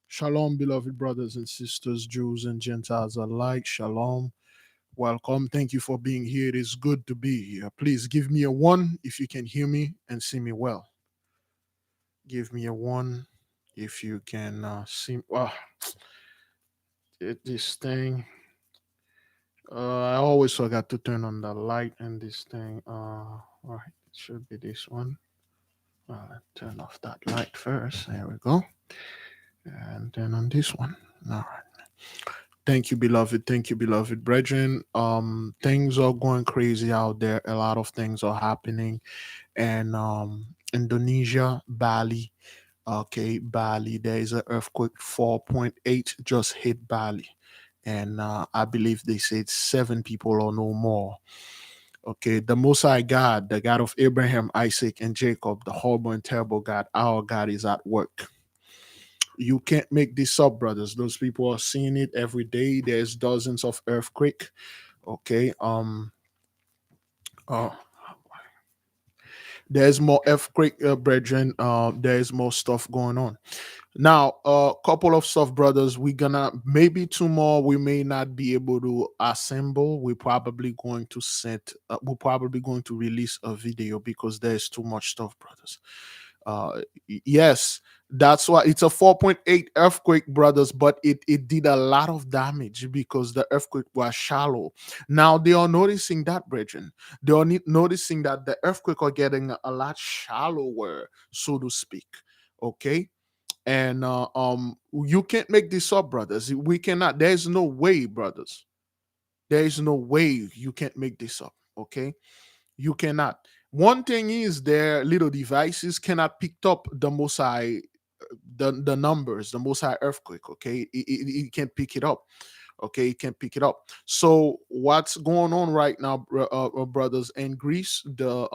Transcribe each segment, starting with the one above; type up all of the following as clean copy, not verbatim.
Shalom, beloved brothers and sisters, Jews and Gentiles alike. Shalom. Welcome. Thank you for being here. It is good to be here. Please give me a 1 if you can hear me and see me well. Give me a 1 if you can see. This thing. I always forgot to turn on the light and this thing. All right, it should be this one. Let's turn off that light first. There we go. And then on this one. All right. Thank you, beloved. Thank you, beloved brethren. Things are going crazy out there. A lot of things are happening. And Indonesia, Bali. Okay, Bali. There is an earthquake 4.8 just hit Bali. And I believe they said 7 people or no more. Okay, the Most High God, the God of Abraham, Isaac, and Jacob, the horrible and terrible God, our God is at work. You can't make this up, brothers. Those people are seeing it every day. There's dozens of earthquake. Okay. Uh, there's more earthquake, brethren. There's more stuff going on. Now, a couple of stuff, brothers. We're gonna maybe 2 more. We may not be able to assemble. We're probably going to we're probably going to release a video because there's too much stuff, brothers. Yes, that's why it's a 4.8 earthquake, brothers, but it did a lot of damage because the earthquake was shallow. Now they are noticing that, brethren. They are noticing that the earthquake are getting a lot shallower, so to speak. Okay. And you can't make this up, brothers. We cannot. There's no way, brothers. There is no way you can't make this up. Okay. You cannot. One thing is their little devices cannot pick up the Most High, the numbers, the Most High earthquake. Okay, it can't pick it up. Okay, it can't pick it up. So what's going on right now, brothers? In Greece, the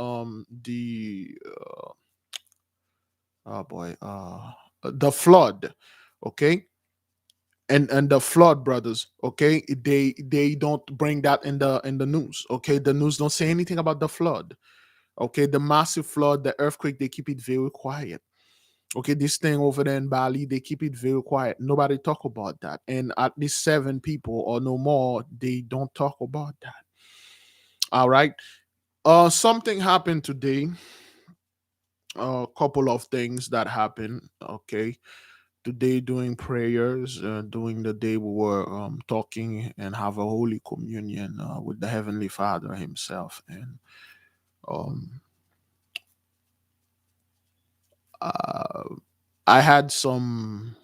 flood. Okay, and the flood, brothers. Okay, they don't bring that in the news. Okay, the news don't say anything about the flood. Okay, the massive flood, the earthquake, they keep it very quiet. Okay, this thing over there in Bali, they keep it very quiet. Nobody talk about that. And at least 7 people or no more, they don't talk about that. All right. Something happened today. A couple of things that happened. Okay. today doing prayers, during the day we were talking and have a holy communion with the Heavenly Father Himself, and um, uh, I had some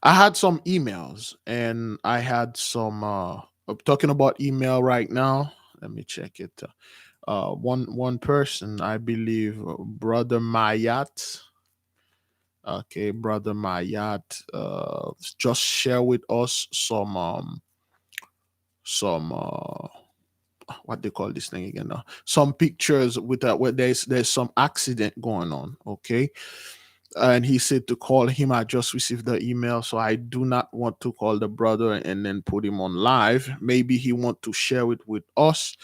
I had some emails, and I had some. I'm talking about email right now. Let me check it. One person, I believe, Brother Mayat. Okay, Brother Mayat, just share with us some what they call this thing again now? Some pictures with that where there's some accident going on. Okay, and he said to call him. I just received the email, so I do not want to call the brother and then put him on live. Maybe he want to share it with us.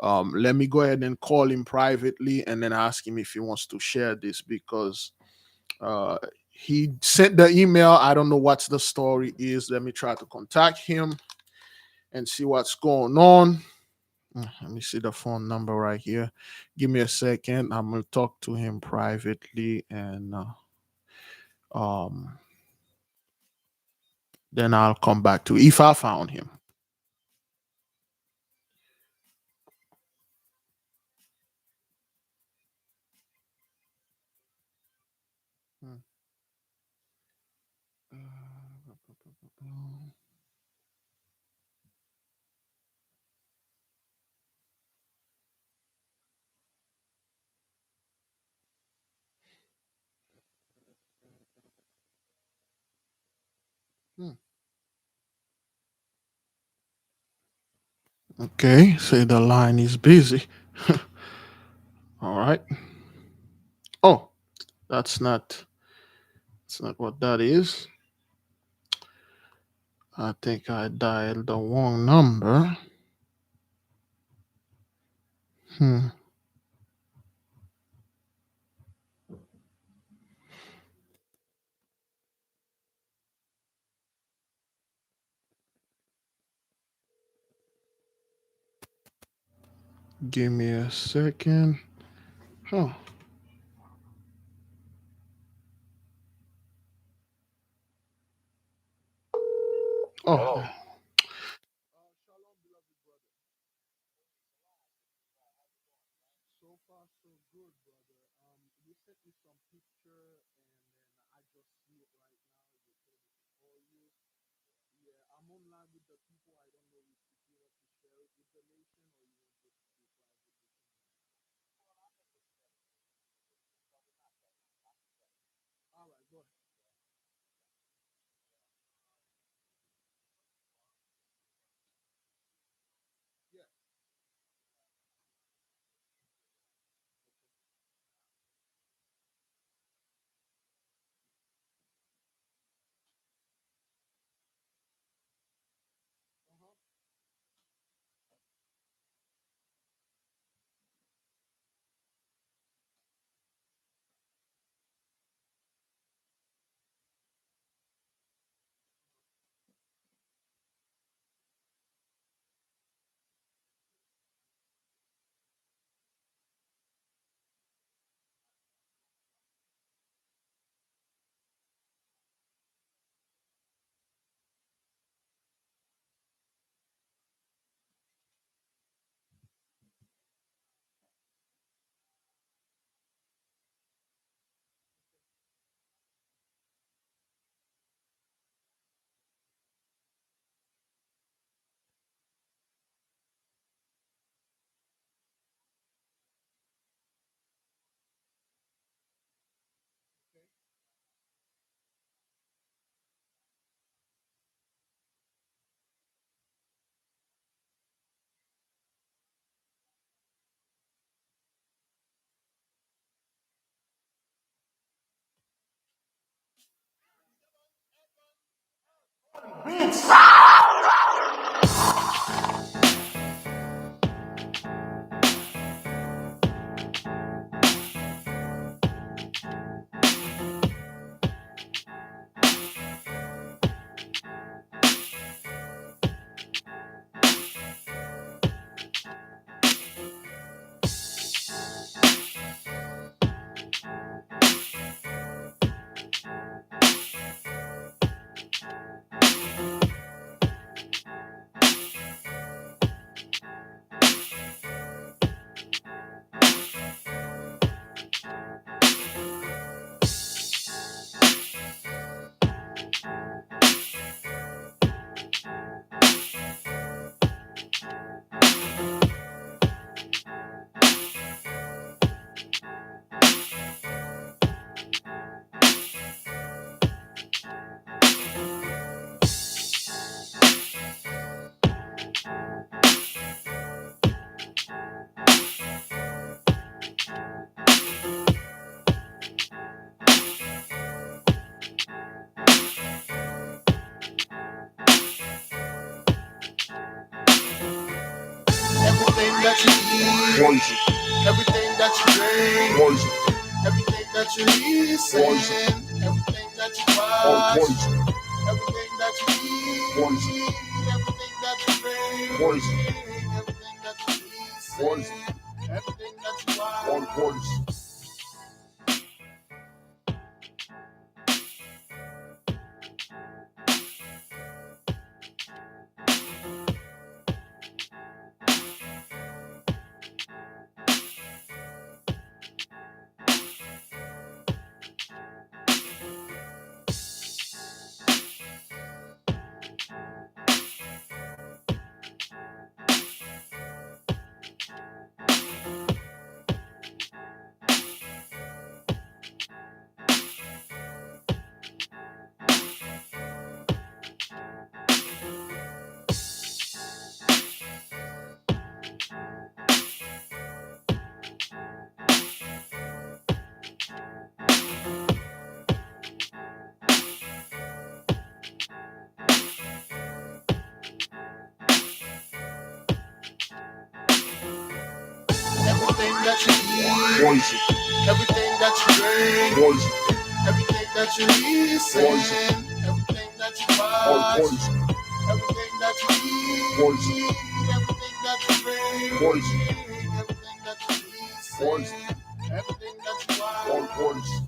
Let me go ahead and call him privately and then ask him if he wants to share this, because uh, he sent the email. I don't know what the story is. Let me try to contact him and see what's going on. Let me see the phone number right here. Give me a second. I'm gonna talk to him privately, and um, then I'll come back to if I found him. Hmm. Hmm. Okay, say the line is busy. All right. Oh, that's not. That's not what that is. I think I dialed the wrong number. Hmm. Give me a second. Oh, oh. So far, so good, brother. You sent me some picture, and then I just see it right now. You told me to call you. Yeah, I'm online with the people. I don't know if you want to share it with the nation or you want to do private. All right, go ahead. Yeah. Uh-huh. Everything that you eat, poison. Everything that you drink, poison. Everything that you listen, poison. Everything that you watch, poison. Everything that you eat, poison. Everything that you drink, poison. Everything that you listen, poison. Everything that you watch, poison. Everything that you eat, poison. Everything that you drink, poison. Everything that you listen, poison. Everything that you watch, poison. Everything that you eat, poison. Everything that you drink, poison. Everything that you listen, poison. Everything that you watch, poison.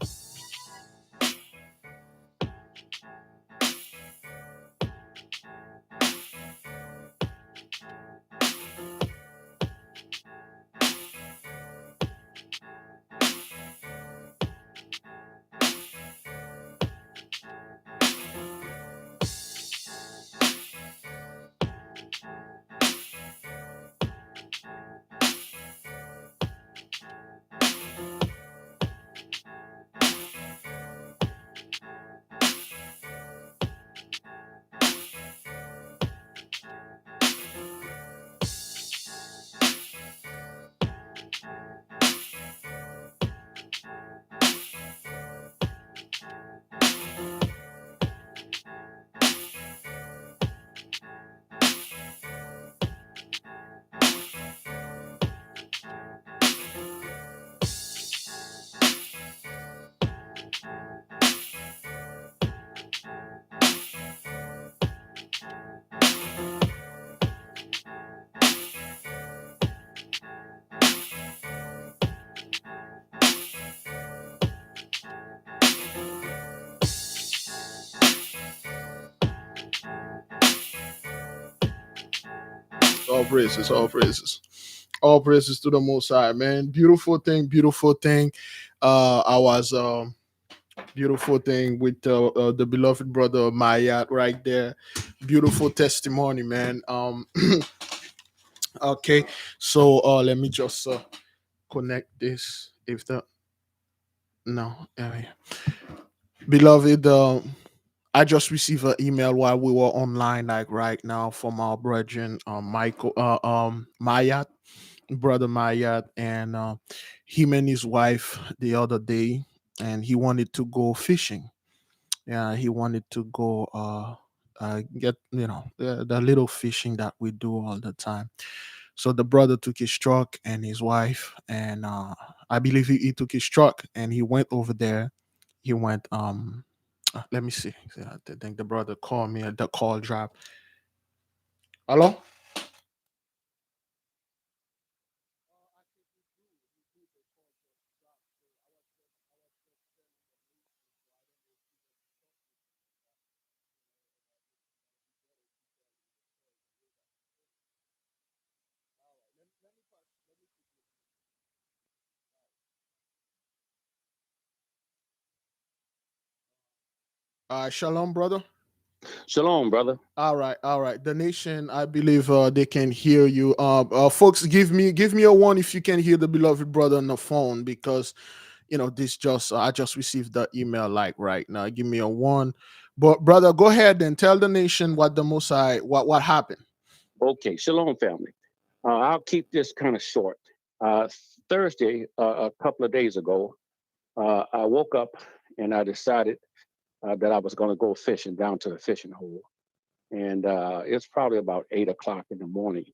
All praises, all praises. All praises to the Most High, man. Beautiful thing, beautiful thing. I was beautiful thing with the beloved brother Maya right there. Beautiful testimony, man. Okay, so let me just connect this. If the no, beloved, I just received an email while we were online, like right now, from our brethren, Michael, Maya, brother Mayat, and him and his wife the other day, and he wanted to go fishing. Yeah, he wanted to go get the little fishing that we do all the time. So the brother took his truck and his wife, and I believe he took his truck and he went over there. He went let me see. I think the brother called me and the call dropped. Hello. Shalom, brother. Shalom, brother. All right, all right. The nation, I believe they can hear you. Folks, give me a one if you can hear the beloved brother on the phone, because this just I just received the email like right now. Give me a one, but brother, go ahead and tell the nation what the Mosai what happened. Okay, shalom, family. I'll keep this kind of short. Uh, Thursday, a couple of days ago, I woke up and I decided that I was going to go fishing down to the fishing hole. And it's probably about 8 o'clock in the morning.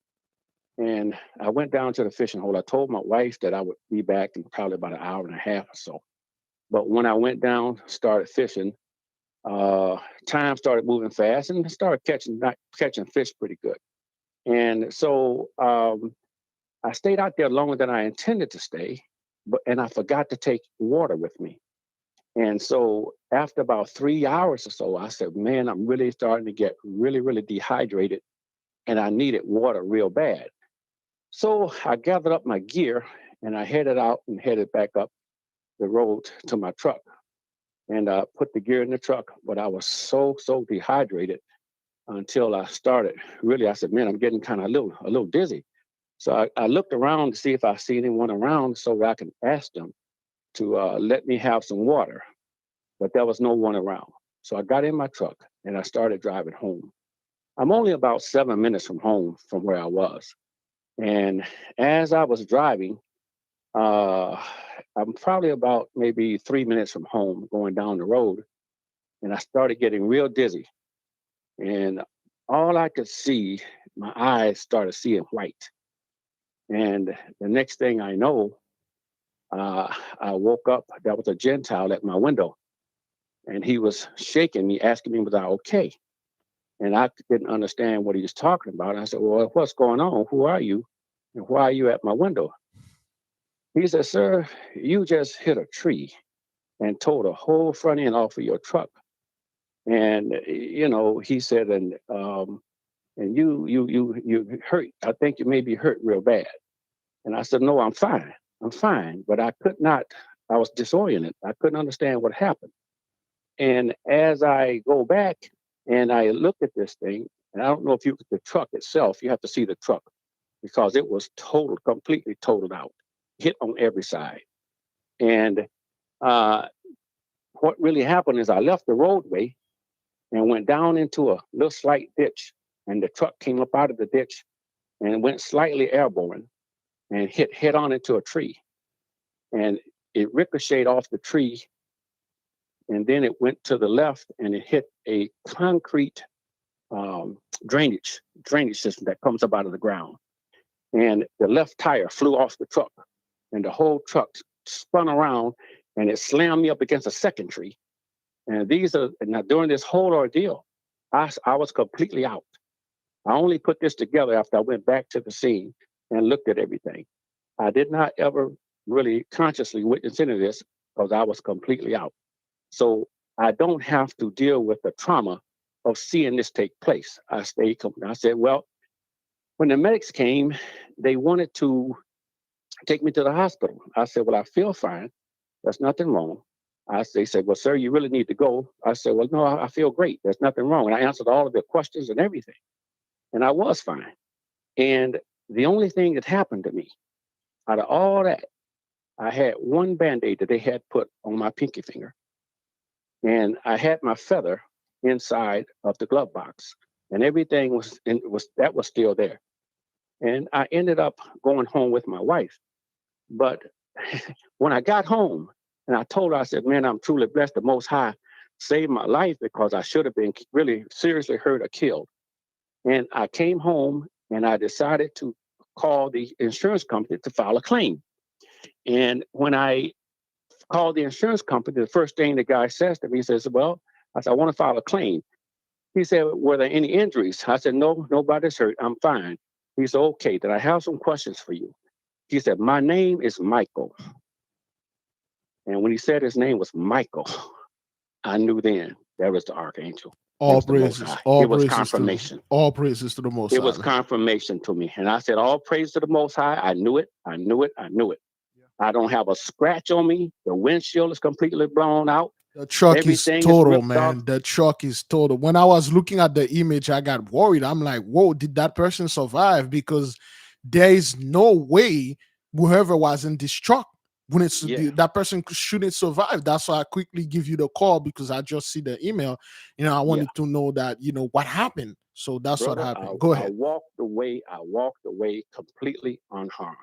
And I went down to the fishing hole. I told my wife that I would be back in probably about an hour and a half or so. But when I went down, started fishing, time started moving fast and started not catching fish pretty good. And so I stayed out there longer than I intended to stay, and I forgot to take water with me. And so after about 3 hours or so, I said, man, I'm really starting to get really, really dehydrated and I needed water real bad. So I gathered up my gear and I headed out and headed back up the road to my truck and put the gear in the truck. But I was so dehydrated until I started. Really, I said, man, I'm getting kind of a little dizzy. So I looked around to see if I see anyone around so that I can ask them to let me have some water. But there was no one around. So I got in my truck and I started driving home. I'm only about 7 minutes from home from where I was. And as I was driving, I'm probably about maybe 3 minutes from home going down the road. And I started getting real dizzy. And all I could see, my eyes started seeing white. And the next thing I know, I woke up. There was a Gentile at my window. And he was shaking me, asking me, was I okay? And I didn't understand what he was talking about. I said, well, what's going on? Who are you? And why are you at my window? He said, sir, you just hit a tree and tore the whole front end off of your truck. And, he said, and you hurt. I think you may be hurt real bad. And I said, no, I'm fine. I'm fine. But I was disoriented. I couldn't understand what happened. And as I go back and I look at this thing, and I don't know if the truck itself, you have to see the truck because it was completely totaled out, hit on every side. And what really happened is I left the roadway and went down into a little slight ditch, and the truck came up out of the ditch and went slightly airborne and hit head on into a tree. And it ricocheted off the tree, and then it went to the left and it hit a concrete drainage system that comes up out of the ground. And the left tire flew off the truck, and the whole truck spun around, and it slammed me up against a second tree. And now during this whole ordeal, I was completely out. I only put this together after I went back to the scene and looked at everything. I did not ever really consciously witness any of this because I was completely out. So I don't have to deal with the trauma of seeing this take place. I said, well, when the medics came, they wanted to take me to the hospital. I said, well, I feel fine. There's nothing wrong. They said, well, sir, you really need to go. I said, well, no, I feel great. There's nothing wrong. And I answered all of their questions and everything. And I was fine. And the only thing that happened to me out of all that, I had one Band-Aid that they had put on my pinky finger. And I had my feather inside of the glove box. And everything was still there. And I ended up going home with my wife. But when I got home and I told her, I said, man, I'm truly blessed. The Most High saved my life because I should have been really seriously hurt or killed. And I came home and I decided to call the insurance company to file a claim. And when I called the insurance company, the first thing the guy says to me, he says, well, I said, I want to file a claim. He said, were there any injuries? I said, no, nobody's hurt. I'm fine. He said, okay, then I have some questions for you. He said, my name is Michael. And when he said his name was Michael, I knew then there was the archangel. All praises, it was confirmation. All praises to the Most High. It was confirmation to me. And I said, all praise to the Most High. I knew it. I knew it. I knew it. Yeah. I don't have a scratch on me. The windshield is completely blown out. The truck is total, man. The truck is total. When I was looking at the image, I got worried. I'm like, whoa, did that person survive? Because there is no way whoever was in this truck, that person shouldn't survive. That's why I quickly give you the call because I just see the email. I wanted to know that, what happened. So that's what happened. Go ahead. I walked away completely unharmed.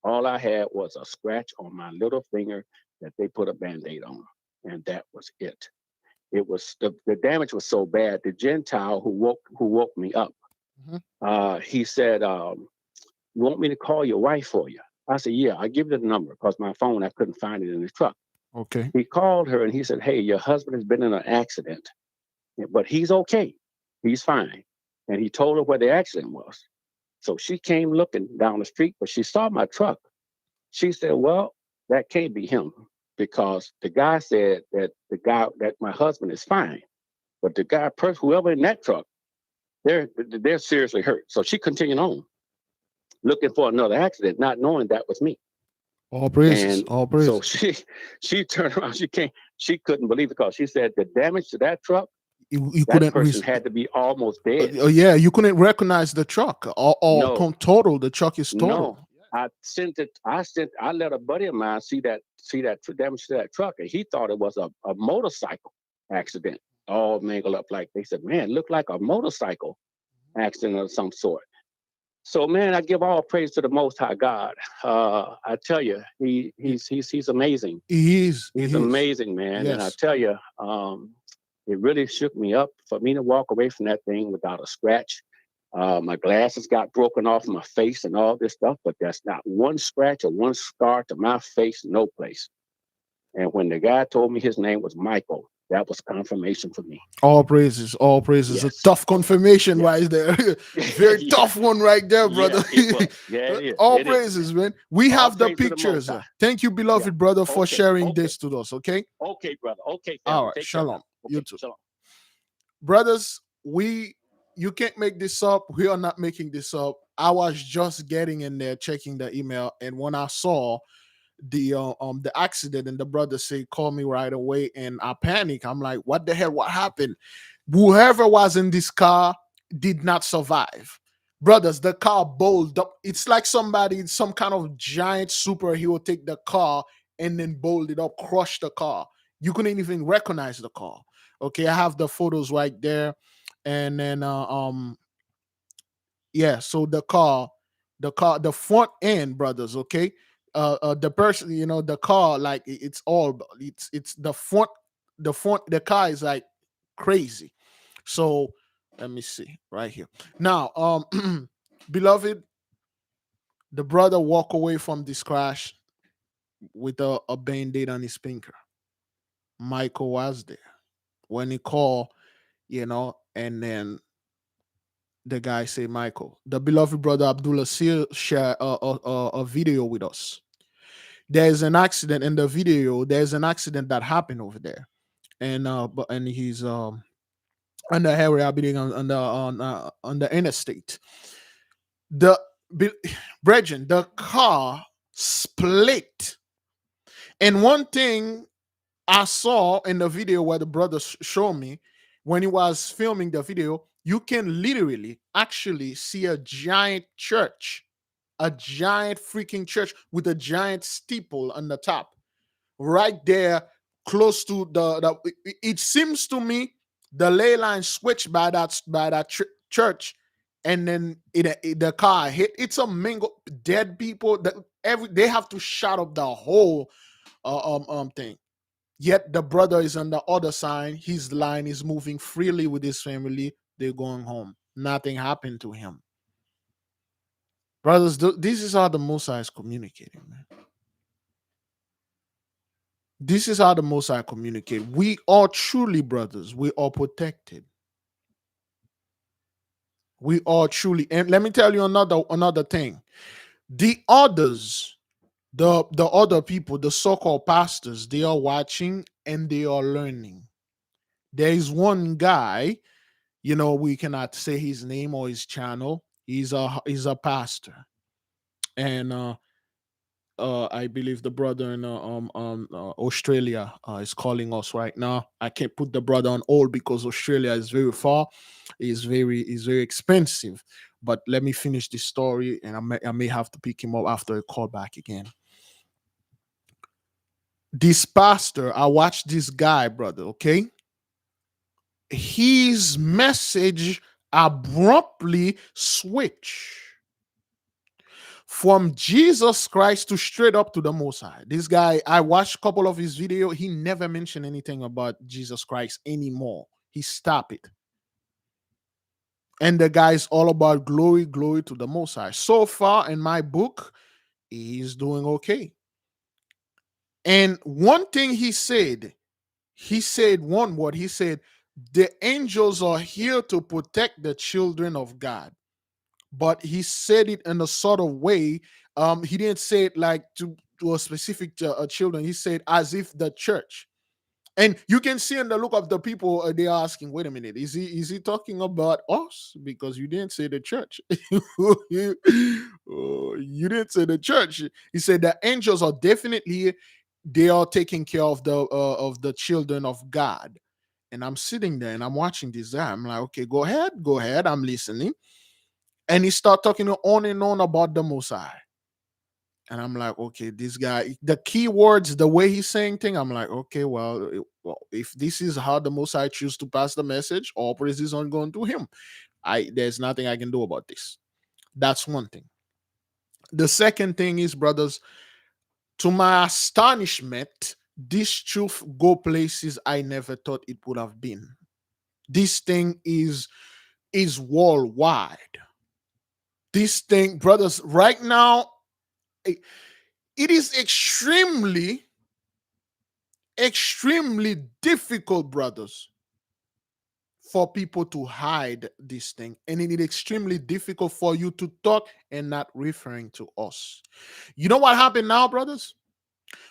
All I had was a scratch on my little finger that they put a Band-Aid on. And that was it. It was the damage was so bad. The Gentile who woke me up, he said, you want me to call your wife for you? I said, yeah, I give you the number because my phone, I couldn't find it in the truck. Okay. He called her and he said, hey, your husband has been in an accident, but he's okay. He's fine. And he told her where the accident was. So she came looking down the street, but she saw my truck. She said, well, that can't be him because the guy said that my husband is fine. But the guy, whoever in that truck, they're seriously hurt. So she continued on looking for another accident, not knowing that was me. All praises. And All so praises. she turned around. She couldn't believe it because she said the damage to that truck, You that couldn't. person had to be almost dead. Yeah, you couldn't recognize the truck. No, Total. The truck is total. no. I let a buddy of mine see that damage to that truck, and he thought it was a motorcycle accident. All mangled up like they said, man, it looked like a motorcycle accident of some sort. So, man, I give all praise to the Most High God. I tell you, he's amazing. He's Amazing, man. Yes. And I tell you, it really shook me up for me to walk away from that thing without a scratch. My glasses got broken off my face and all this stuff, but that's not one scratch or one scar to my face, no place. And when the guy told me his name was Michael, that was confirmation for me. All praises. All praises. Yes. A tough confirmation right there. Very Yeah. tough one right there, brother. Yeah, it is. All It praises, is. man. We All have the praise to the pictures. Most High. Thank you, beloved Yeah. brother, for Okay, sharing okay. this to us. Okay. Okay, brother. Okay, family. All right. Take care now. Shalom. Okay, You too. shalom. Brothers, you can't make this up. We are not making this up. I was just getting in there checking the email, and when I saw the accident and the brother say call me right away, and I panic. I'm like, what the hell? What happened? Whoever was in this car did not survive. Brothers, the car bowled up. It's like somebody, some kind of giant superhero, take the car and then bowled it up, crushed the car. You couldn't even recognize the car. Okay, I have the photos right there. And then yeah, so the front end, brothers, okay. The person, the car, like it's the car is like crazy. So let me see right here. Now, beloved, the brother walk away from this crash with a band-aid on his finger. Michael was there when he called, and then the guy say, Michael, the beloved brother Abdullah Sir share a video with us. There's an accident in the video. There's an accident that happened over there, and he's on the area being on the interstate. The brethren, the car split, and one thing I saw in the video where the brother showed me when he was filming the video, you can literally actually see a giant church, a giant freaking church with a giant steeple on the top, right there, close to it seems to me the ley line switched by that church, and then the car hit. It's a mingle dead people that they have to shut up the whole thing. Yet the brother is on the other side. His line is moving freely with his family. They're going home. Nothing happened to him. Brothers, this is how the Most High is communicating, man. This is how the Most High communicate. We are truly brothers. We are protected. We are truly. And let me tell you another thing. The others, the other people, the so-called pastors, they are watching and they are learning. There is one guy, we cannot say his name or his channel. He's a pastor, and I believe the brother in Australia is calling us right now. I can't put the brother on hold because Australia is very far, is very expensive. But let me finish this story, and I may have to pick him up after a call back again. This pastor, I watched this guy, brother. Okay, his message abruptly switch from Jesus Christ to straight up to the Most High. This guy, I watched a couple of his video. He never mentioned anything about Jesus Christ anymore. He stopped it. And the guy is all about glory, glory to the Most High. So far in my book, he's doing okay. And one thing he said one word. He said, the angels are here to protect the children of God. But he said it in a sort of way. He didn't say it like to a specific children. He said as if the church. And you can see in the look of the people, they are asking, "Wait a minute, is he talking about us? Because you didn't say the church. You didn't say the church." He said the angels are definitely they are taking care of the children of God. And I'm sitting there and I'm watching this guy. I'm like, okay, go ahead. I'm listening. And he start talking on and on about the Most High. And I'm like, okay, this guy, the keywords, the way he's saying things, I'm like, okay, well, if this is how the Most High choose to pass the message, all praises are going to him. There's nothing I can do about this. That's one thing. The second thing is, brothers, to my astonishment, this truth go places I never thought it would have been. This thing is worldwide. This thing, brothers, right now, it is extremely difficult, brothers, for people to hide this thing. And it is extremely difficult for you to talk and not referring to us. You know what happened now, brothers?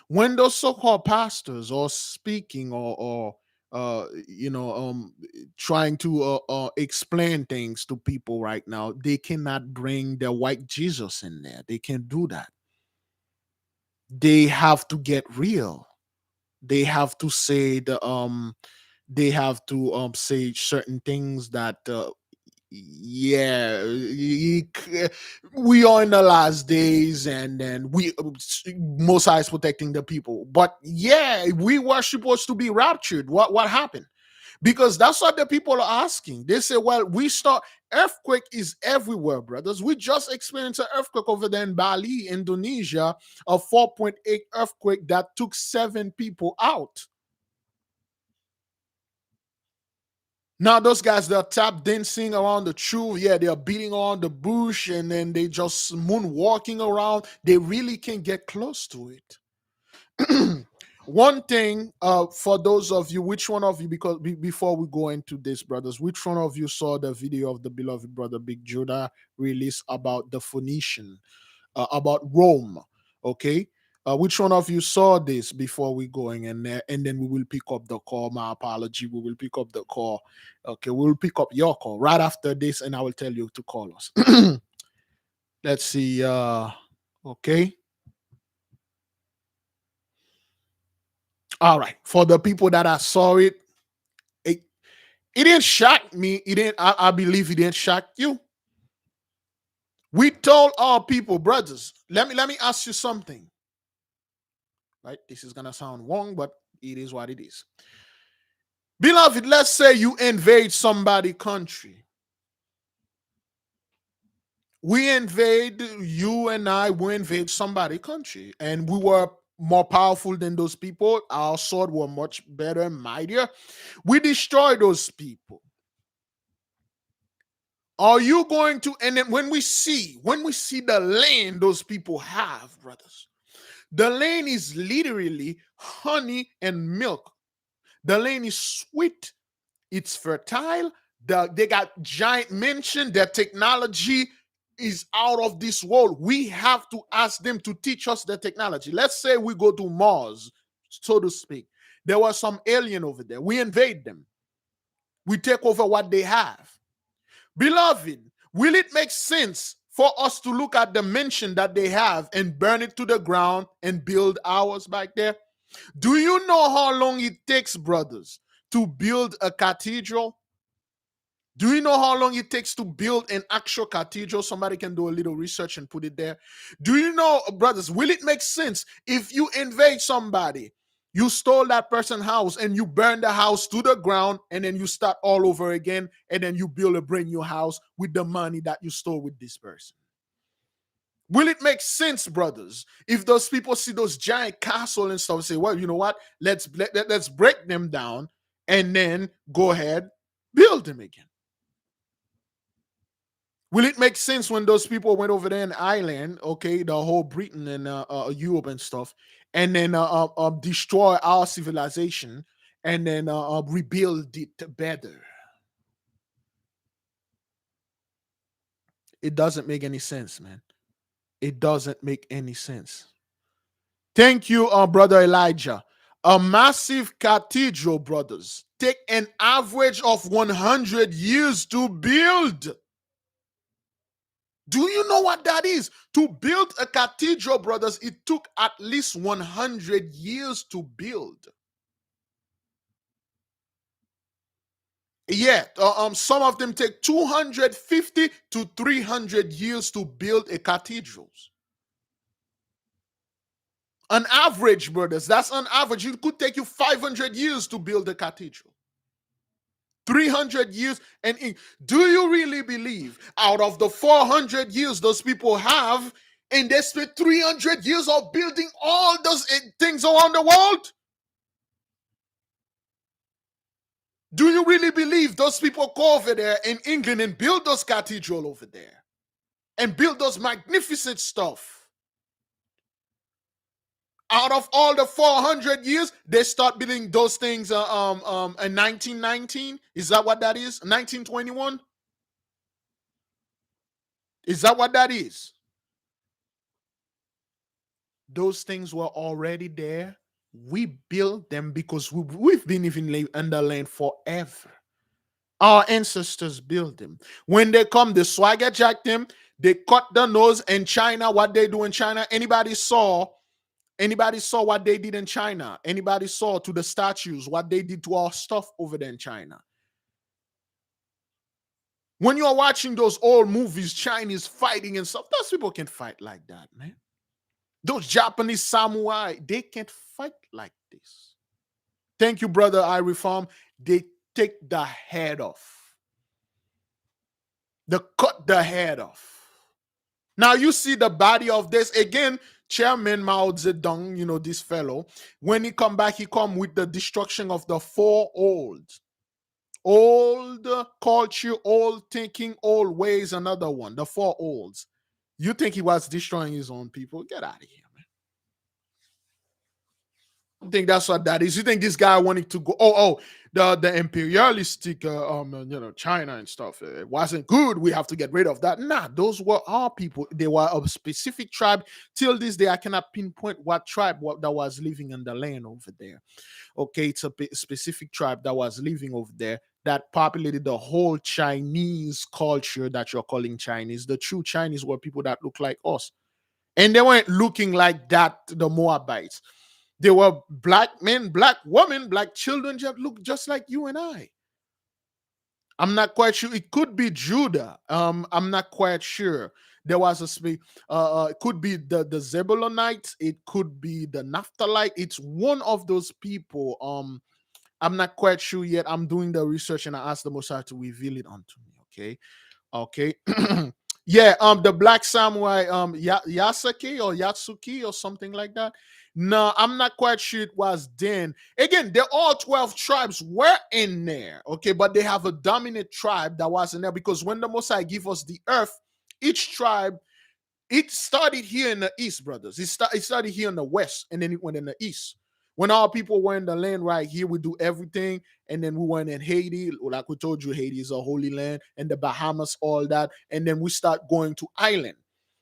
When those so-called pastors are speaking or trying to explain things to people right now, they cannot bring the white Jesus in there. They can't do that. They have to get real. They have to say they have to say certain things that yeah we are in the last days, and then we Most High is protecting the people, but yeah, we were supposed to be raptured. What happened? Because that's what the people are asking. They say, well, we start earthquake is everywhere, brothers. We just experienced an earthquake over there in Bali, Indonesia, a 4.8 earthquake that took 7 people out. Now those guys, they're tap dancing around the tree. Yeah, they're beating on the bush, and then they just moonwalking around. They really can't get close to it. One thing, for those of you, which one of you, because before we go into this, brothers, which one of you saw the video of the beloved brother Big Judah release about the Phoenician, about Rome? Okay. Which one of you saw this before we going in there, and then we will pick up the call. My apology, we will pick up the call. Okay, we will pick up your call right after this, and I will tell you to call us. Let's see. Okay. All right. For the people that I saw it, it, it didn't shock me. It didn't. I believe it didn't shock you. We told our people, brothers. Let me ask you something. Right? This is gonna sound wrong, but it is what it is. Beloved, let's say you invade somebody's country. We invade, you and I, we invade somebody's country, and we were more powerful than those people. Our sword were much better and mightier. We destroyed those people. Are you going to, and then when we see the land those people have, brothers, the land is literally honey and milk. The land is sweet. It's fertile. They got giant mansion. Their technology is out of this world. We have to ask them to teach us the technology. Let's say we go to Mars, so to speak. There was some alien over there. We invade them. We take over what they have. Beloved, will it make sense for us to look at the mansion that they have and burn it to the ground and build ours back there? Do you know how long it takes, brothers, to build a cathedral? Do you know how long it takes to build an actual cathedral? Somebody can do a little research and put it there. Do you know, brothers, will it make sense if you invade somebody, you stole that person's house and you burn the house to the ground, and then you start all over again, and then you build a brand new house with the money that you stole with this person? Will it make sense, brothers, if those people see those giant castles and stuff and say, well, you know what? Let's break them down and then go ahead, build them again. Will it make sense when those people went over there in Ireland, okay, the whole Britain and Europe and stuff, and then destroy our civilization and then rebuild it better? It doesn't make any sense, man. It doesn't make any sense. Thank you, brother Elijah. A massive cathedral, brothers, take an average of 100 years to build. Do you know what that is? To build a cathedral, brothers, it took at least 100 years to build. Yeah, some of them take 250 to 300 years to build a cathedral. An average, brothers, that's an average. It could take you 500 years to build a cathedral. 300 years. And do you really believe out of the 400 years those people have, and they spent 300 years of building all those things around the world? Do you really believe those people go over there in England and build those cathedrals over there and build those magnificent stuff? Out of all the 400 years, they start building those things in 1919. Is that what that is? 1921? Is that what that is? Those things were already there. We built them because we've been living in the land forever. Our ancestors built them. When they come, they swagger jack them. They cut the nose in China. What they do in China? Anybody saw what they did in China? Anybody saw to the statues what they did to our stuff over there in China? When you're watching those old movies, Chinese fighting and stuff, those people can't fight like that, man. Those Japanese samurai, they can't fight like this. Thank you, brother I Reform. They take the head off. They cut the head off. Now you see the body of this again. Chairman Mao Zedong, this fellow, when he come back, he come with the destruction of the four old culture, old thinking, old ways. Another one, the four olds. You think he was destroying his own people? Get out of here, man. You think that's what that is? You think this guy wanted to go? The imperialistic, China and stuff. It wasn't good. We have to get rid of that. Nah, those were our people. They were a specific tribe. Till this day, I cannot pinpoint what tribe that was living in the land over there. Okay, it's a specific tribe that was living over there that populated the whole Chinese culture that you're calling Chinese. The true Chinese were people that look like us, and they weren't looking like that. The Moabites. They were black men, black women, black children, just look just like you and I. I'm not quite sure. It could be Judah. I'm not quite sure. There was it could be the Zebulonites. It could be the Naphthalite. It's one of those people. I'm not quite sure yet. I'm doing the research and I asked the Messiah to reveal it unto me. Okay. Yeah, the black samurai, Yasuke or Yatsuki or something like that. No, I'm not quite sure it was then. Again, they're all 12 tribes were in there, okay, but they have a dominant tribe that was in there because when the Messiah give us the earth, each tribe, it started here in the east, brothers. It started here in the west, and then it went in the east. When our people were in the land right here, we do everything. And then we went in Haiti. Like we told you, Haiti is a holy land. And the Bahamas, all that. And then we start going to island.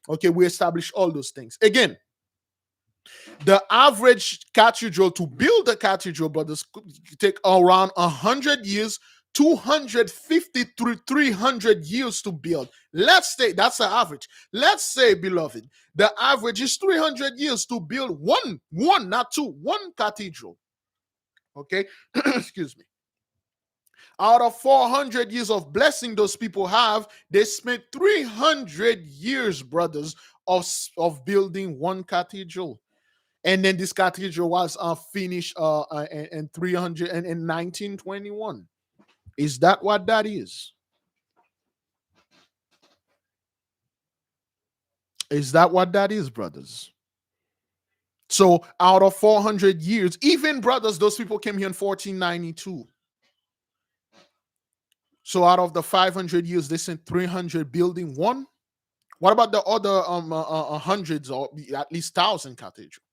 Okay, we establish all those things. Again, the average cathedral, to build a cathedral, brothers, take around 100 years, 250 through 300 years to build. Let's say that's the average. Let's say, beloved, the average is 300 years to build one, not two, one cathedral. Okay, excuse me. Out of 400 years of blessing those people have, they spent 300 years, brothers, of building one cathedral. And then this cathedral was finished in 300 and in 1921. Is that what that is? Is that what that is, brothers? So out of 400 years, even brothers, those people came here in 1492. So out of the 500 years, they sent 300 building one. What about the other hundreds or at least thousand cathedral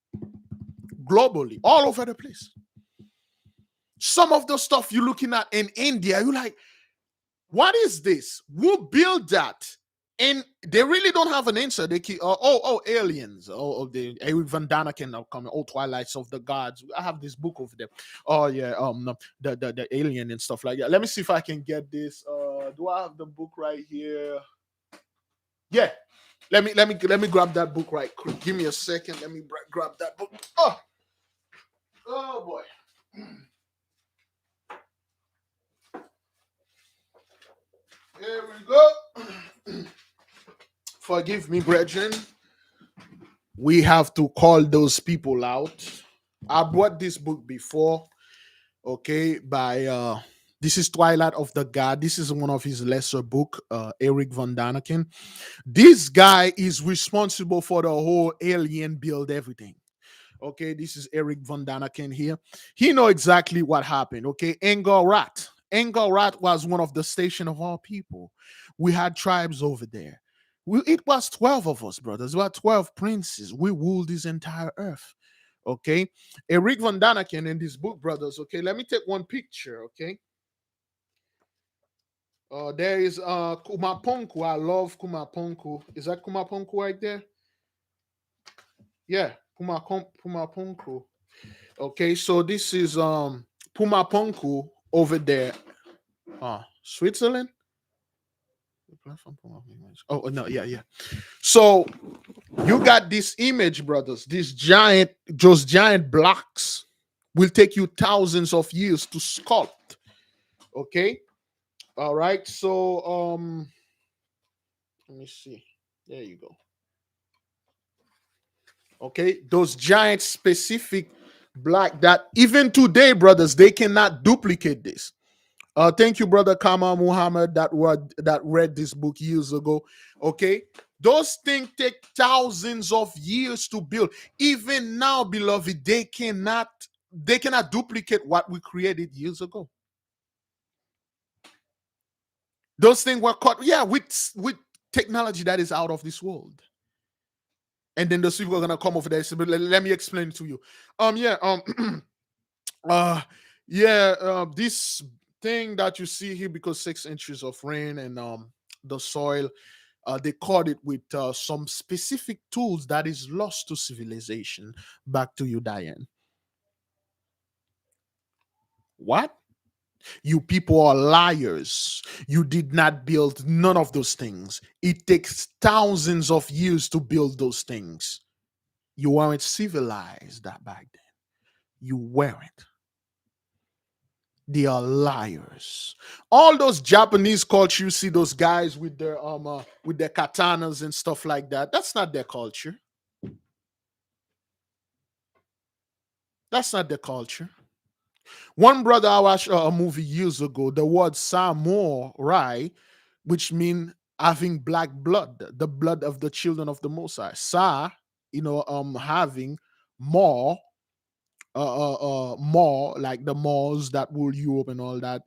globally, all over the place? Some of the stuff you're looking at in India, you're like, what is this? Who built that? And they really don't have an answer. They keep aliens. The Eric Van Daniken now coming. Twilights of the Gods. I have this book over there. Oh yeah, no, the alien and stuff like that. Let me see if I can get this. Do I have the book right here? Yeah. Let me grab that book right quick. Give me a second. Let me grab that book. Oh boy. Here we go. Forgive me, brethren. We have to call those people out. I bought this book before, okay, by this is Twilight of the God. This is one of his lesser book, Eric Van Daniken. This guy is responsible for the whole alien build everything. Okay, this is Eric Van Daniken here. He know exactly what happened. Okay, Angkor Rat was one of the station of all people. We had tribes over there. It was 12 of us, brothers. We had 12 princes. We ruled this entire earth. Okay, Eric Van Daniken in this book, brothers. Okay, let me take one picture. Okay, there is Kumaponku. I love Kumaponku. Is that Kumaponku right there? Yeah, Pumapunku. Okay, so this is Pumapunku over there. Switzerland. Oh no, yeah. So you got this image, brothers. Those giant blocks will take you thousands of years to sculpt. Okay. All right. So let me see. There you go. Okay, those giant specific black that even today, brothers, they cannot duplicate this. Thank you, brother Kamal Muhammad, that read this book years ago. Okay, those things take thousands of years to build. Even now, beloved, they cannot duplicate what we created years ago. Those things were caught, yeah, with technology that is out of this world. And then those people are gonna come over there. So let me explain it to you. This thing that you see here, because 6 inches of rain and the soil, they caught it with some specific tools that is lost to civilization. Back to you, Diane. What? You people are liars. You did not build none of those things. It takes thousands of years to build those things. You weren't civilized that back then. You weren't. They are liars. All those Japanese culture, you see those guys with their katanas and stuff like that. That's not their culture. That's not their culture. One brother I watched a movie years ago. The word samurai, which means having black blood, the blood of the children of the Most High. Having more more like the Moors that rule Europe and all that,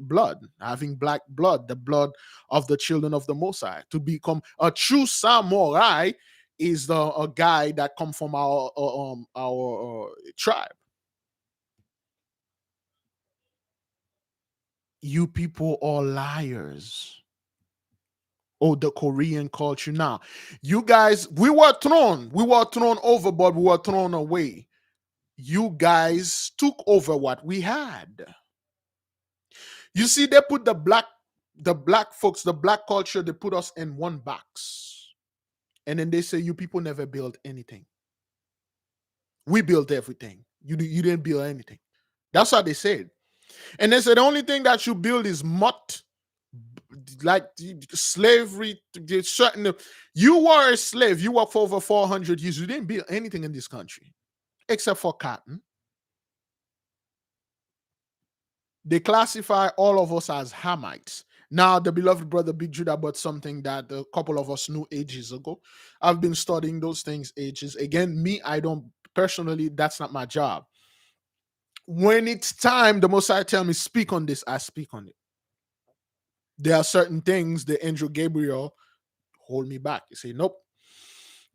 blood, having black blood, the blood of the children of the Most High. To become a true samurai is a guy that come from our tribe. You people are liars. Oh, the Korean culture. Now, you guys, we were thrown overboard, we were thrown away. You guys took over what we had. You see, they put the black folks, the black culture, they put us in one box. And then they say, you people never built anything. We built everything. You didn't build anything. That's what they said. And they said the only thing that you build is mutt, like slavery. Certain, you were a slave. You worked for over 400 years. You didn't build anything in this country except for cotton. They classify all of us as Hamites. Now, the beloved brother Big Judah brought something that a couple of us knew ages ago. I've been studying those things ages. Again, me, I don't personally, that's not my job. When it's time, the Most High tell me, speak on this, I speak on it. There are certain things the angel Gabriel hold me back. You say, nope,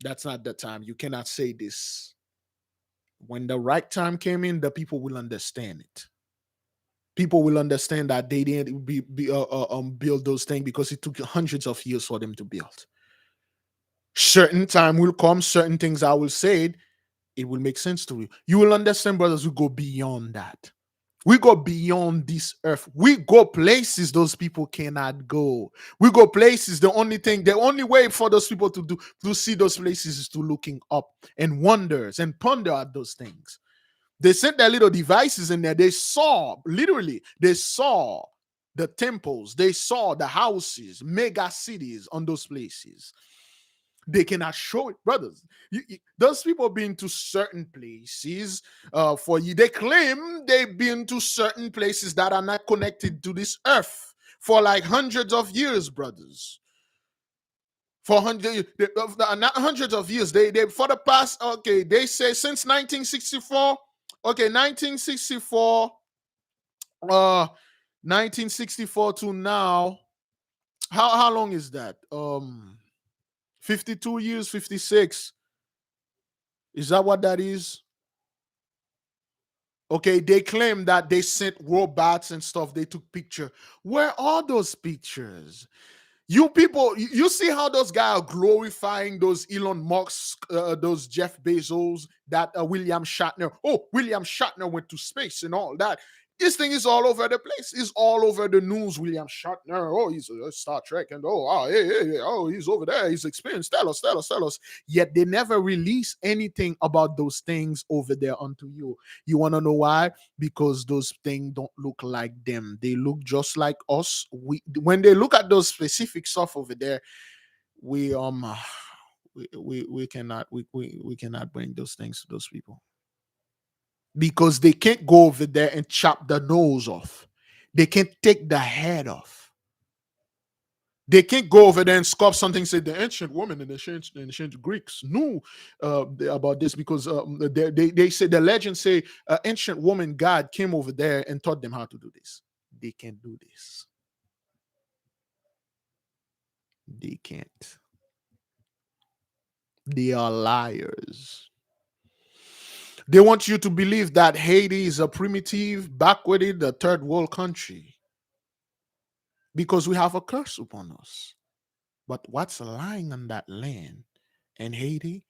that's not the time. You cannot say this. When the right time came in, the people will understand it. People will understand that they didn't build those things because it took hundreds of years for them to build. Certain time will come, certain things I will say, it will make sense to you. You will understand, brothers, we go beyond that. We go beyond this earth. We go places those people cannot go. We go places. The only way for those people to see those places is to looking up and wonders and ponder at those things. They sent their little devices in there. They saw, literally, they saw the temples. They saw the houses, mega cities on those places. They cannot show it, brothers. Those people been to certain places for you. They claim they've been to certain places that are not connected to this earth for like hundreds of years, brothers. For not hundreds of years. They for the past, okay, they say since 1964. Okay, 1964. 1964 to now. How long is that? 52 years, 56. Is that what that is? Okay, they claim that they sent robots and stuff. They took picture. Where are those pictures? You people, you see how those guys are glorifying those Elon Musk, those Jeff Bezos, that William Shatner. Oh, William Shatner went to space and all that. This thing is all over the place. It's all over the news. William Shatner. Oh, he's a Star Trek, and hey, oh, he's over there. He's experienced. Tell us. Yet they never release anything about those things over there unto you. You want to know why? Because those things don't look like them. They look just like us. When they look at those specific stuff over there, we we cannot bring those things to those people because they can't go over there and chop the nose off. They can't take the head off. They can't go over there and sculpt something. Say the ancient woman and the ancient Greeks knew about this because they say the legends say ancient woman God came over there and taught them how to do this. They can't do this. They can't. They are liars. They want you to believe that Haiti is a primitive, backwarded, third world country because we have a curse upon us. But what's lying on that land in Haiti?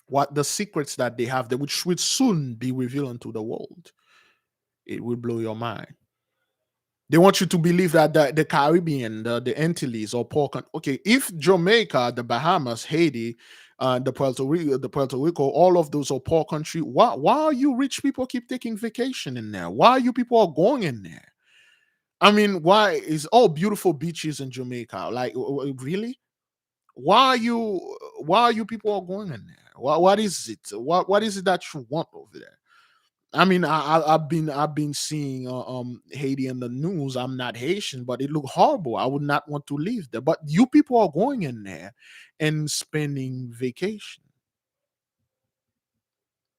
What the secrets that they have, which will soon be revealed unto the world, it will blow your mind. They want you to believe that the Caribbean, the Antilles, or poor country. Okay, if Jamaica, the Bahamas, Haiti, the Puerto Rico, all of those are poor country. Why are you rich people keep taking vacation in there? Why are you people are going in there? I mean, why is all beautiful beaches in Jamaica? Like, really? Why are you people all going in there? What is it? What is it that you want over there? I mean, I've been seeing Haiti in the news. I'm not Haitian, but it looked horrible. I would not want to live there. But you people are going in there and spending vacation.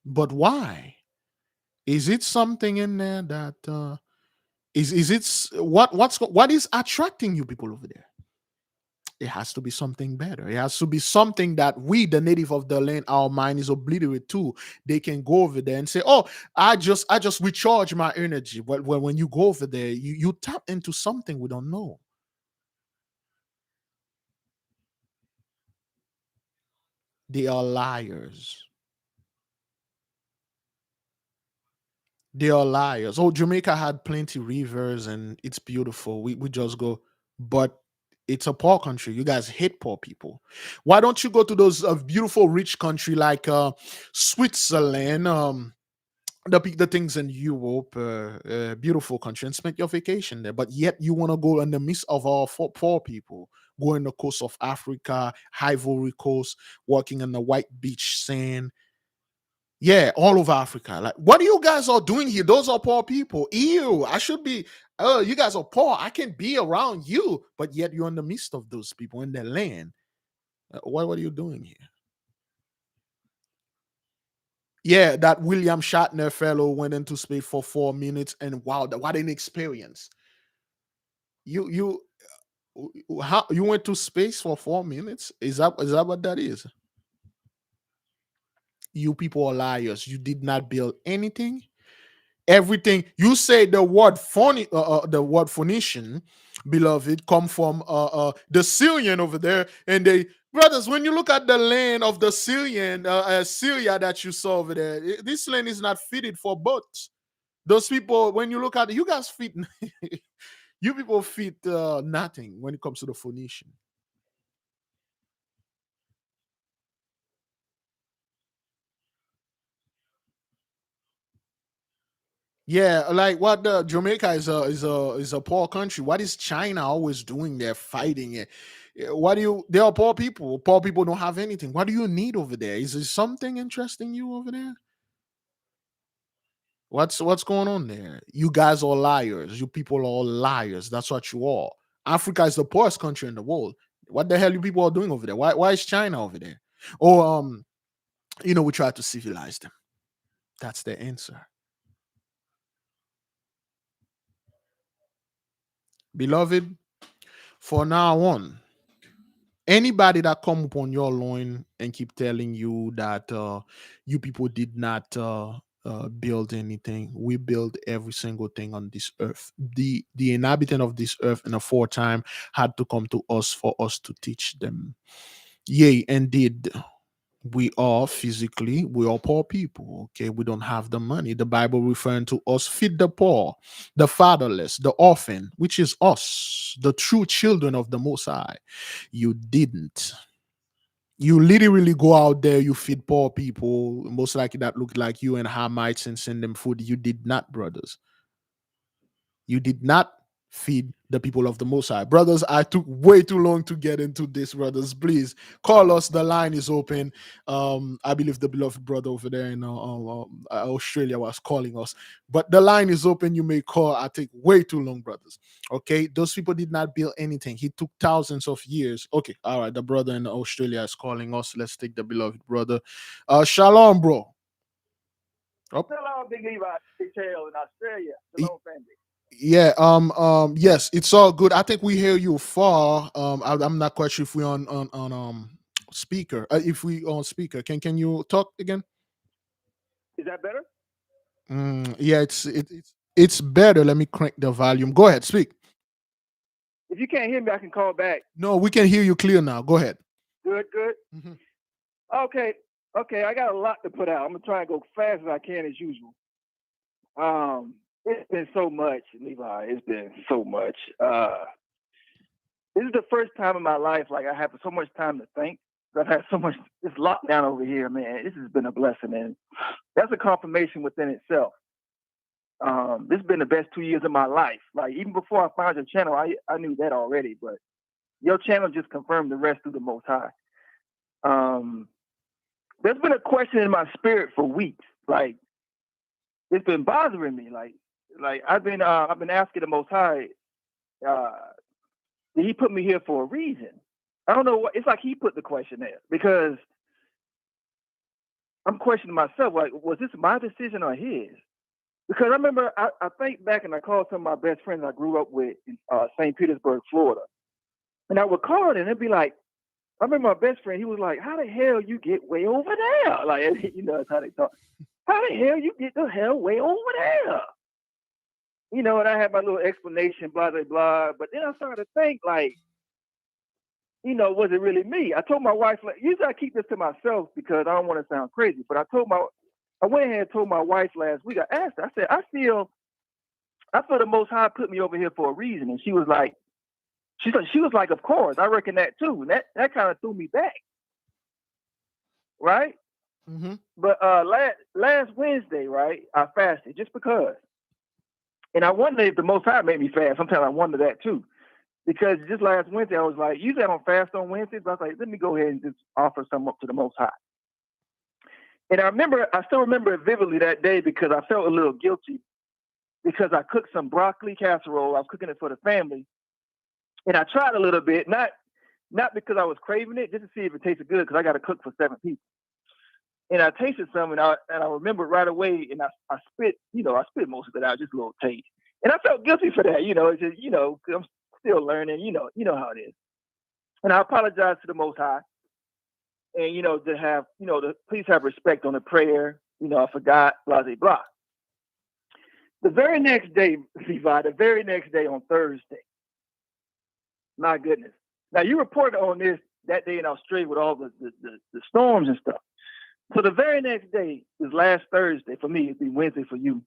But why? Is it something in there that is it what is attracting you people over there? It has to be something better. It has to be something that we, the native of the land, our mind is obliterated to. They can go over there and say, "Oh, I just recharge my energy." But when you go over there, you tap into something we don't know. They are liars. They are liars. Oh, Jamaica had plenty rivers and it's beautiful. We just go, but it's a poor country. You guys hate poor people. Why don't you go to those beautiful rich country like Switzerland, the things in Europe, beautiful country, and spend your vacation there. But yet you want to go in the midst of our poor people, go in the coast of Africa, Ivory Coast, walking on the white beach sand. Yeah, all over Africa. Like, what are you guys all doing here? Those are poor people. Ew, I should be. Oh, you guys are poor. I can be around you, but yet you're in the midst of those people in their land. What are you doing here? Yeah, that William Shatner fellow went into space for 4 minutes, and wow, what an experience! You how you went to space for 4 minutes? Is that what that is? You people are liars. You did not build anything. Everything you say, the word Phoenician, beloved, come from the Syrian over there. And they, brothers, when you look at the land of the Syrian, Syria that you saw over there, this land is not fitted for boats. Those people, when you look at it, you guys fit you people fit nothing when it comes to the Phoenician. Yeah, like what the Jamaica is a poor country. What is China always doing there, fighting it? What do you? They are poor people. Poor people don't have anything. What do you need over there? Is there something interesting you over there? What's going on there? You guys are liars. You people are all liars. That's what you are. Africa is the poorest country in the world. What the hell you people are doing over there? Why is China over there? Or we try to civilize them. That's the answer. Beloved, for now on, anybody that come upon your loin and keep telling you that you people did not build anything, we build every single thing on this earth. The inhabitant of this earth in a foretime had to come to us for us to teach them. Yea, indeed, we are poor people. Okay, we don't have the money. The Bible referring to us, feed the poor, the fatherless, the orphan, which is us, the true children of the Most High. You didn't. You literally go out there, you feed poor people, most likely that look like you, and Hamites, and send them food. You did not, brothers. You did not feed the people of the Most High. Brothers, I took way too long to get into this, brothers. Please call us. The line is open. I believe the beloved brother over there in Australia was calling us, but the line is open. You may call. I take way too long, brothers. Okay, those people did not build anything. He took thousands of years. Okay, all right. The brother in Australia is calling us. Let's take the beloved brother. Shalom, bro. Oh. Hello, Big Levi, Big Tail in Australia. Hello, family. Yeah, yes, it's all good. I think we hear you far. I'm not quite sure if we on speaker. If we on speaker, can you talk again? Is that better? Yeah, it's better. Let me crank the volume. Go ahead, speak. If you can't hear me, I can call back. No, we can hear you clear now. Go ahead. Good, good. Mhm. Okay, I got a lot to put out. I'm gonna try and go fast as I can as usual. It's been so much, Levi. It's been so much. This is the first time in my life like I have so much time to think. I've had so much this lockdown over here, man. This has been a blessing, and that's a confirmation within itself. This has been the best 2 years of my life. Like even before I found your channel, I knew that already, but your channel just confirmed the rest through the Most High. There's been a question in my spirit for weeks. Like it's been bothering me. Like I've been asking the Most High, did He put me here for a reason? I don't know what. It's like He put the question there because I'm questioning myself. Like, was this my decision or His? Because I remember I think back and I called some of my best friends I grew up with in St. Petersburg, Florida, and I would call them and it'd be like, I remember my best friend. He was like, "How the hell you get way over there?" Like, that's how they talk. How the hell you get the hell way over there? And I had my little explanation, blah, blah, blah. But then I started to think, like, was it really me? I told my wife, like, usually I keep this to myself because I don't want to sound crazy. But I went ahead and told my wife last week, I asked her, I said, I feel the Most High put me over here for a reason. And she was like, of course, I reckon that too. And that kind of threw me back. Right? Mm-hmm. But last Wednesday, right, I fasted just because. And I wonder if the Most High made me fast. Sometimes I wonder that too. Because just last Wednesday, I was like, usually I don't fast on Wednesdays, but I was like, let me go ahead and just offer some up to the Most High. And I still remember it vividly that day because I felt a little guilty because I cooked some broccoli casserole. I was cooking it for the family. And I tried a little bit, not because I was craving it, just to see if it tasted good because I got to cook for 7 people. And I tasted some, and I remember right away, and I spit most of it out, just a little taste. And I felt guilty for that, it's just, still learning. You know how it is. And I apologize to the Most High. And, to have, to please have respect on the prayer. I forgot, blah, blah, blah. The very next day, Levi, on Thursday, my goodness. Now, you reported on this that day in Australia with all the storms and stuff. So the very next day is last Thursday. For me, it'd be Wednesday for you.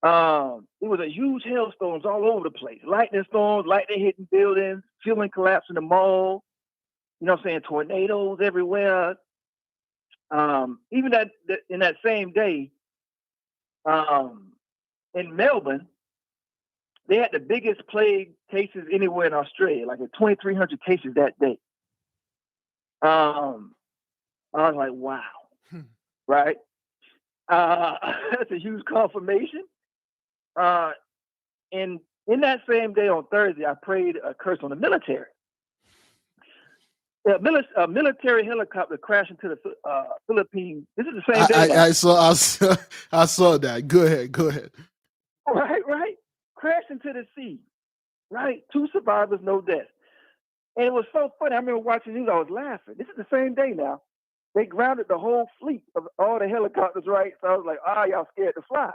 It was a huge hailstorms all over the place. Lightning storms, lightning hitting buildings, ceiling collapsing the mall. You know what I'm saying? Tornadoes everywhere. Even in that same day, in Melbourne, they had the biggest plague cases anywhere in Australia, like 2,300 cases that day. I was like, wow, right? That's a huge confirmation. And in that same day on Thursday, I prayed a curse on the military. A military helicopter crashed into the Philippines. This is the same day. I saw that. Go ahead. Right. Crashed into the sea. Right. 2 survivors, no deaths. And it was so funny. I remember watching news. I was laughing. This is the same day now. They grounded the whole fleet of all the helicopters. Right. So I was like, y'all scared to fly.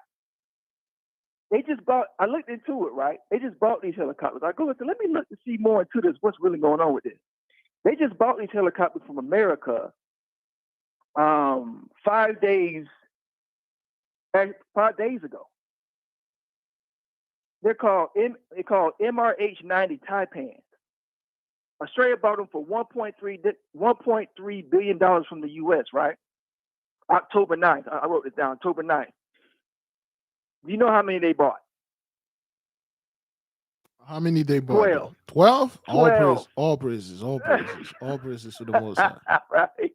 They just bought. I looked into it. Right. They just bought these helicopters. I go, let me look to see more into this. What's really going on with this? They just bought these helicopters from America 5 days ago. They're called MRH-90 Taipans. Australia bought them for $1.3 billion from the U.S., right? October 9th. I wrote it down, October 9th. Do you know how many they bought? How many they bought? 12? All praises to the Most High. Right.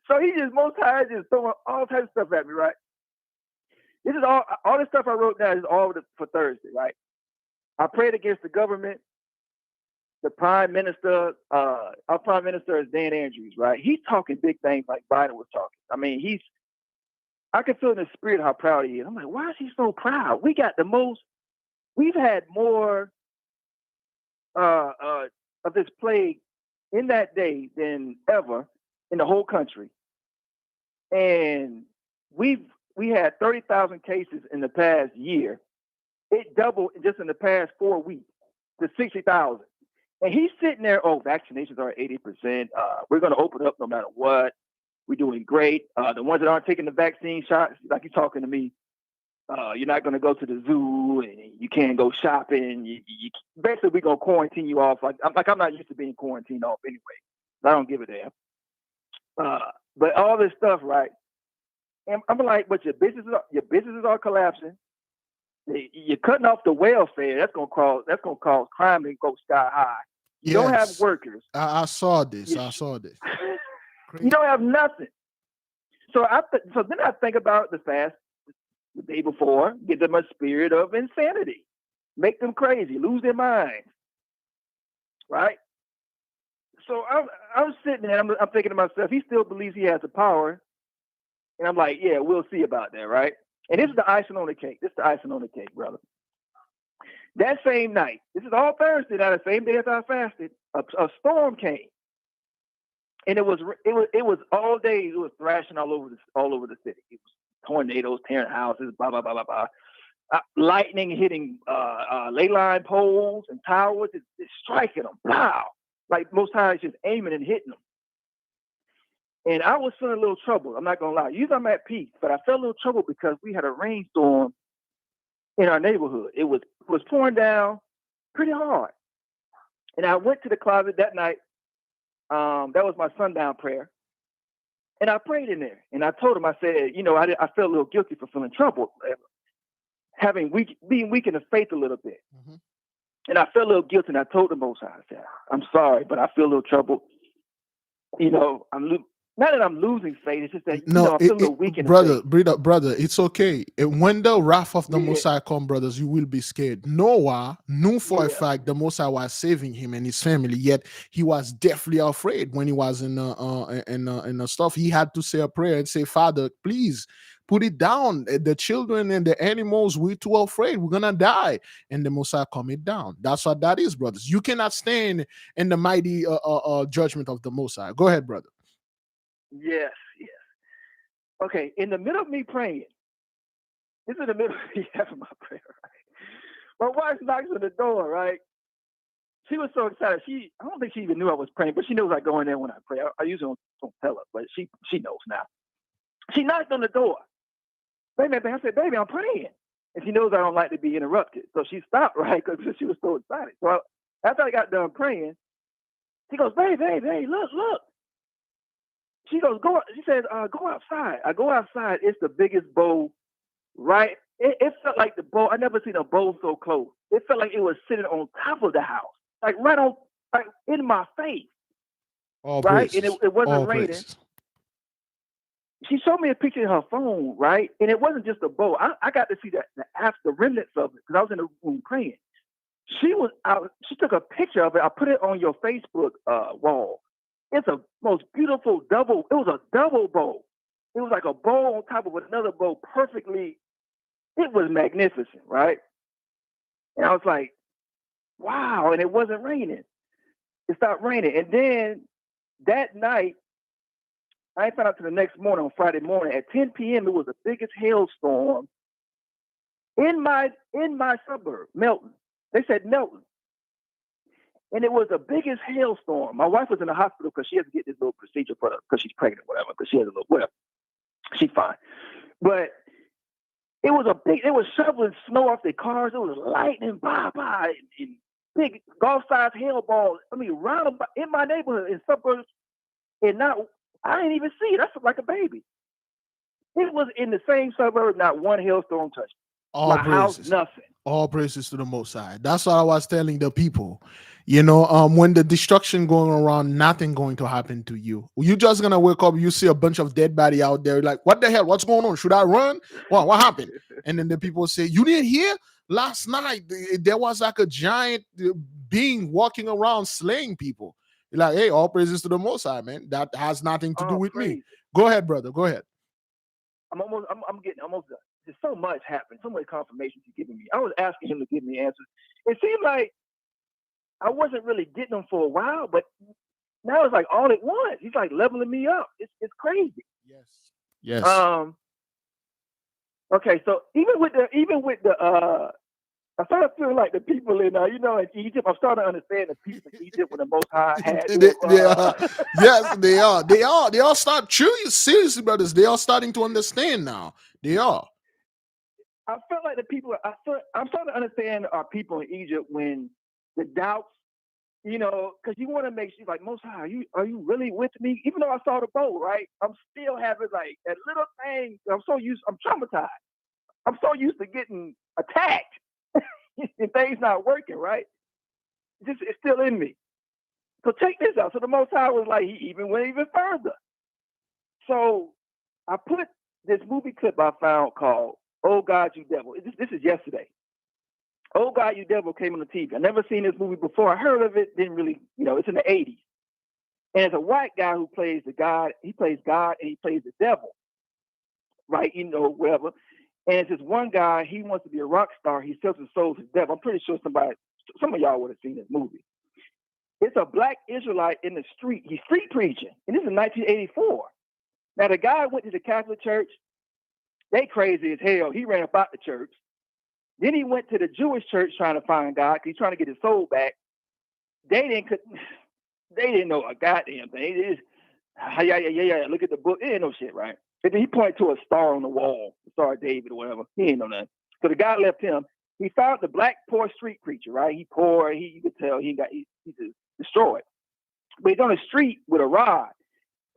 So Most High just throwing all types of stuff at me, right? This is all the stuff I wrote down is all for Thursday, right? I prayed against the government. The Prime Minister, our Prime Minister is Dan Andrews, right? He's talking big things like Biden was talking. I mean, I can feel in the spirit how proud he is. I'm like, why is he so proud? We've had more of this plague in that day than ever in the whole country. And we had 30,000 cases in the past year. It doubled just in the past 4 weeks to 60,000. And he's sitting there, vaccinations are at 80%. We're going to open up no matter what. We're doing great. The ones that aren't taking the vaccine shots, like you're talking to me, you're not going to go to the zoo and you can't go shopping. Basically, we're going to quarantine you off. I'm not used to being quarantined off anyway. I don't give a damn. But all this stuff, right? And I'm like, but your businesses are collapsing. You're cutting off the welfare. That's gonna cause crime to go sky high. You don't have workers. I saw this. You don't have nothing. So then I think about the fast the day before, get them a spirit of insanity, make them crazy, lose their minds, right? So I'm sitting there, I'm thinking to myself, he still believes he has the power, and I'm like, yeah, we'll see about that, right? And this is the icing on the cake. This is the icing on the cake, brother. That same night, this is all Thursday, now the same day as I fasted, a storm came. And it was all day, it was thrashing all over the city. It was tornadoes, tearing houses, blah, blah, blah, blah, blah. Lightning hitting ley line poles and towers, it's striking them. Wow. Like Most High is just aiming and hitting them. And I was feeling a little trouble. I'm not going to lie. Usually I'm at peace, but I felt a little trouble because we had a rainstorm in our neighborhood. It was pouring down pretty hard. And I went to the closet that night. That was my sundown prayer. And I prayed in there. And I told him, I said, I felt a little guilty for feeling troubled, being weak in the faith a little bit. Mm-hmm. And I felt a little guilty. And I told the Most High, I said, I'm sorry, but I feel a little troubled. not that I'm losing faith. It's just that No, I'm feeling a little weak in the brother, faith. brother, it's okay. When the wrath of the Yeah, Messiah come, brothers, you will be scared. Noah knew for a yeah, fact the Messiah was saving him and his family, yet he was deathly afraid when he was in the stuff. He had to say a prayer and say, Father, please put it down. The children and the animals, we're too afraid. We're gonna die. And the Messiah come it down. That's what that is, brothers. You cannot stand in the mighty judgment of the Messiah. Go ahead, brother. yes, yes. Okay, in the middle of me praying, this is in the middle of me having my prayer, right? My wife knocks on the door, right? She was so excited. I don't think she even knew I was praying, but she knows I go in there when I pray. I usually don't tell her, but she knows now. She knocked on the door. Baby, I said, baby, I'm praying. And she knows I don't like to be interrupted. So she stopped, right? Because she was so excited. So after I got done praying, she goes, baby, look. She goes, she says, go outside. I go outside. It's the biggest bowl, right? It felt like the bowl. I never seen a bowl so close. It felt like it was sitting on top of the house, like right on, like in my face, All right? And praises. it wasn't All raining. praises. She showed me a picture of her phone, right? And it wasn't just a bowl. I got to see the remnants of it because I was in the room praying. She was out. She took a picture of it. I put it on your Facebook wall. It's a most beautiful double. It was a double bowl. It was like a bowl on top of another bowl, perfectly. It was magnificent, right? And I was like, wow. And it wasn't raining. It stopped raining. And then that night, I found out to the next morning, on Friday morning, at 10 p.m., it was the biggest hailstorm in my suburb, Melton. They said Melton. And it was the biggest hailstorm. My wife was in the hospital because she had to get this little procedure for her because she's pregnant or whatever, because she has a little, whatever. She's fine. But it was they were shoveling snow off their cars. It was lightning, and big golf-sized hail balls. I mean, round in my neighborhood, in suburbs, and I didn't even see it. I felt like a baby. It was in the same suburb, not one hailstorm touched All my house, praises. nothing. All praises to the Most High. That's what I was telling the people. When the destruction going around, nothing going to happen to you. You're just gonna wake up, you see a bunch of dead body out there, like, what the hell? What's going on? Should I run? What happened? And then the people say, you didn't hear? Last night there was like a giant being walking around slaying people. You're like, hey, all praises to the Most High, man. That has nothing to do with me. Go ahead, brother. Go ahead. I'm getting almost done. There's so much happened, so much confirmation he's giving me. I was asking him to give me answers. It seemed like I wasn't really getting them for a while, but now it's like all at once. He's like leveling me up. It's crazy. Yes. Okay, so even with the I started feeling like the people in in Egypt. I'm starting to understand the people in Egypt when the Most High had. Yes, they are. They all start seriously, brothers. They are starting to understand now. They are. I felt like the people. I'm starting to understand our people in Egypt when the doubts, because you want to make sure, like, Most High, are you really with me? Even though I saw the boat, right? I'm still having like that little thing. I'm traumatized. I'm so used to getting attacked and things not working, right? It's still in me. So check this out. So the Most High was like, he even went even further. So I put this movie clip I found called "Oh God, You Devil." This is yesterday. "Oh God, You Devil" came on the TV. I never seen this movie before. I heard of it, didn't really, it's in the 80s. And it's a white guy who plays the God. He plays God and he plays the devil, right? Whatever. And it's this one guy, he wants to be a rock star. He sells his soul to the devil. I'm pretty sure some of y'all would have seen this movie. It's a black Israelite in the street. He's street preaching. And this is 1984. Now, the guy went to the Catholic Church. They crazy as hell. He ran about the church. Then he went to the Jewish church trying to find God because he's trying to get his soul back. They didn't know a goddamn thing. It is, yeah. Look at the book. It ain't no shit, right? And then he pointed to a star on the wall, the Star of David or whatever. He ain't know nothing. So the guy left him. He found the black poor street preacher, right? He poor. You could tell he's destroyed. But he's on the street with a rod.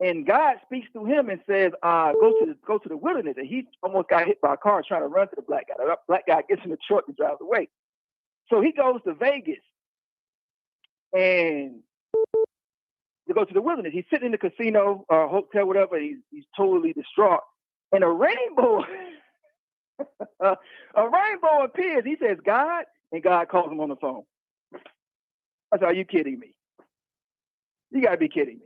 And God speaks to him and says, go to the wilderness. And he almost got hit by a car trying to run to the black guy. The black guy gets in the truck and drives away. So he goes to Vegas. And to go to the wilderness. He's sitting in the casino, hotel, whatever. He's totally distraught, and a rainbow, a rainbow appears. He says, "God," and God calls him on the phone. I said, "Are you kidding me? You gotta be kidding me."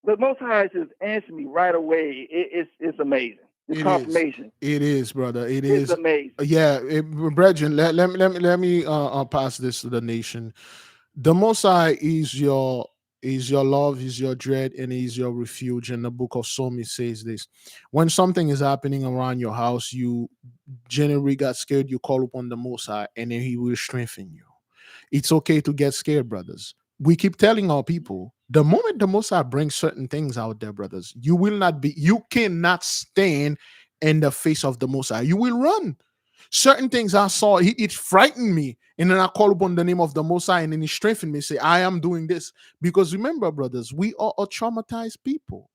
The Most High just answered me right away. It's amazing. It's confirmation. It is, brother. It It's is. amazing. Yeah, brethren. Let me pass this to the nation. The Most High is your love, is your dread, and is your refuge. And the book of Psalms it says this: when something is happening around your house, you generally got scared. You call upon the Most High, and then He will strengthen you. It's okay to get scared, brothers. We keep telling our people the moment the Most High brings certain things out there, brothers, you cannot stand in the face of the Most High. You will run. Certain things I saw, it frightened me. And then I call upon the name of the Most High, and then He strengthened me, say, I am doing this. Because remember, brothers, we are a traumatized people.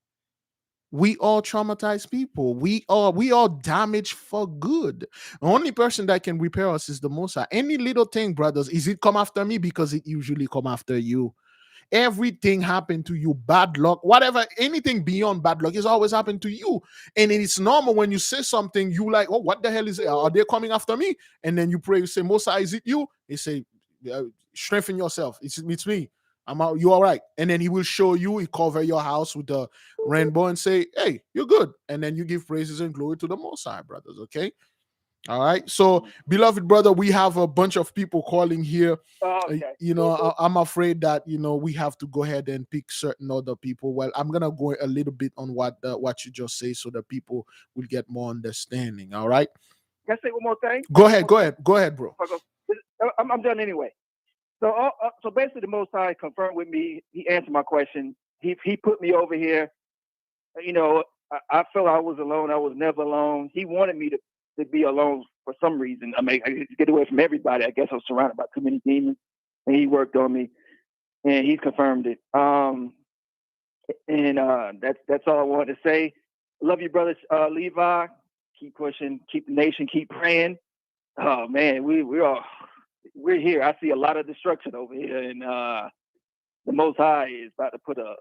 We all traumatized people. We all damaged for good. The only person that can repair us is the Most High. Any little thing, brothers, is it come after me? Because it usually come after you. Everything happened to you, bad luck, whatever, anything beyond bad luck is always happened to you. And it's normal when you say something, you like, oh, what the hell is it? Are they coming after me? And then you pray, you say, Most High, is it you? He say, strengthen yourself. It's me. I'm out. You all right? And then He will show you. He cover your house with the rainbow and say, hey, you're good. And then you give praises and glory to the Most High, brothers. Okay. All right. So, beloved brother, we have a bunch of people calling here. Okay. I'm afraid that we have to go ahead and pick certain other people. Well, I'm gonna go a little bit on what you just say, so that people will get more understanding. All right. Can I say one more thing? Go ahead, bro. I'm done anyway. So basically, the Most High confirmed with me. He answered my question. He put me over here. I felt I was alone. I was never alone. He wanted me to be alone for some reason. I mean, I get away from everybody. I guess I was surrounded by too many demons, and He worked on me, and He's confirmed it. That's all I wanted to say. Love you, brother Levi. Keep pushing. Keep the nation. Keep praying. Oh man, we're here. I see a lot of destruction over here, and the Most High is about to put a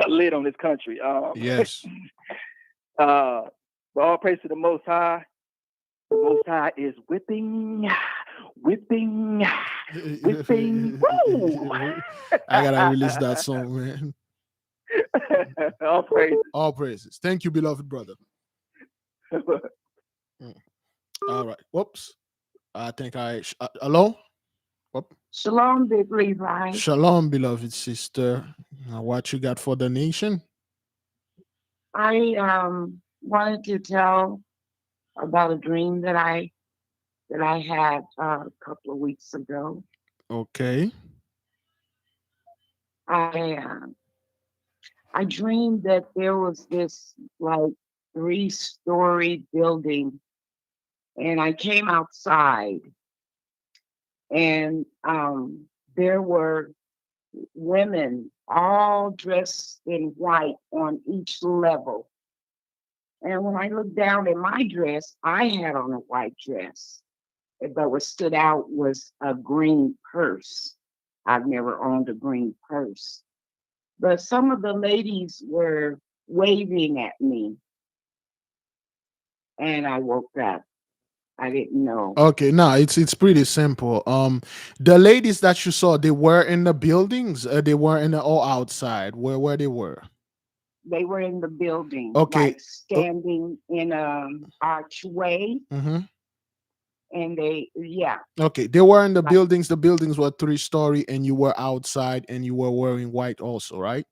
lid on this country. Yes. But all praise to the Most High. The Most High is whipping. Woo! I gotta release that song, man. All praises. All praises. Thank you, beloved brother. All right. Whoops. I think hello? Whoop. Shalom, Big Levi. Shalom, beloved sister. What you got for the nation? I wanted to tell about a dream that I had a couple of weeks ago. Okay. I dreamed that there was this like 3-story building, and I came outside, and there were women all dressed in white on each level. And when I looked down at my dress, I had on a white dress. But what stood out was a green purse. I've never owned a green purse. But some of the ladies were waving at me. And I woke up. I didn't know. Okay, now it's pretty simple. The ladies that you saw, they were in the buildings, they were in the or outside, where they were. They were in the building, okay, like standing in archway. Mm-hmm. And okay, they were in the buildings. The buildings were 3-story, and you were outside, and you were wearing white also, right?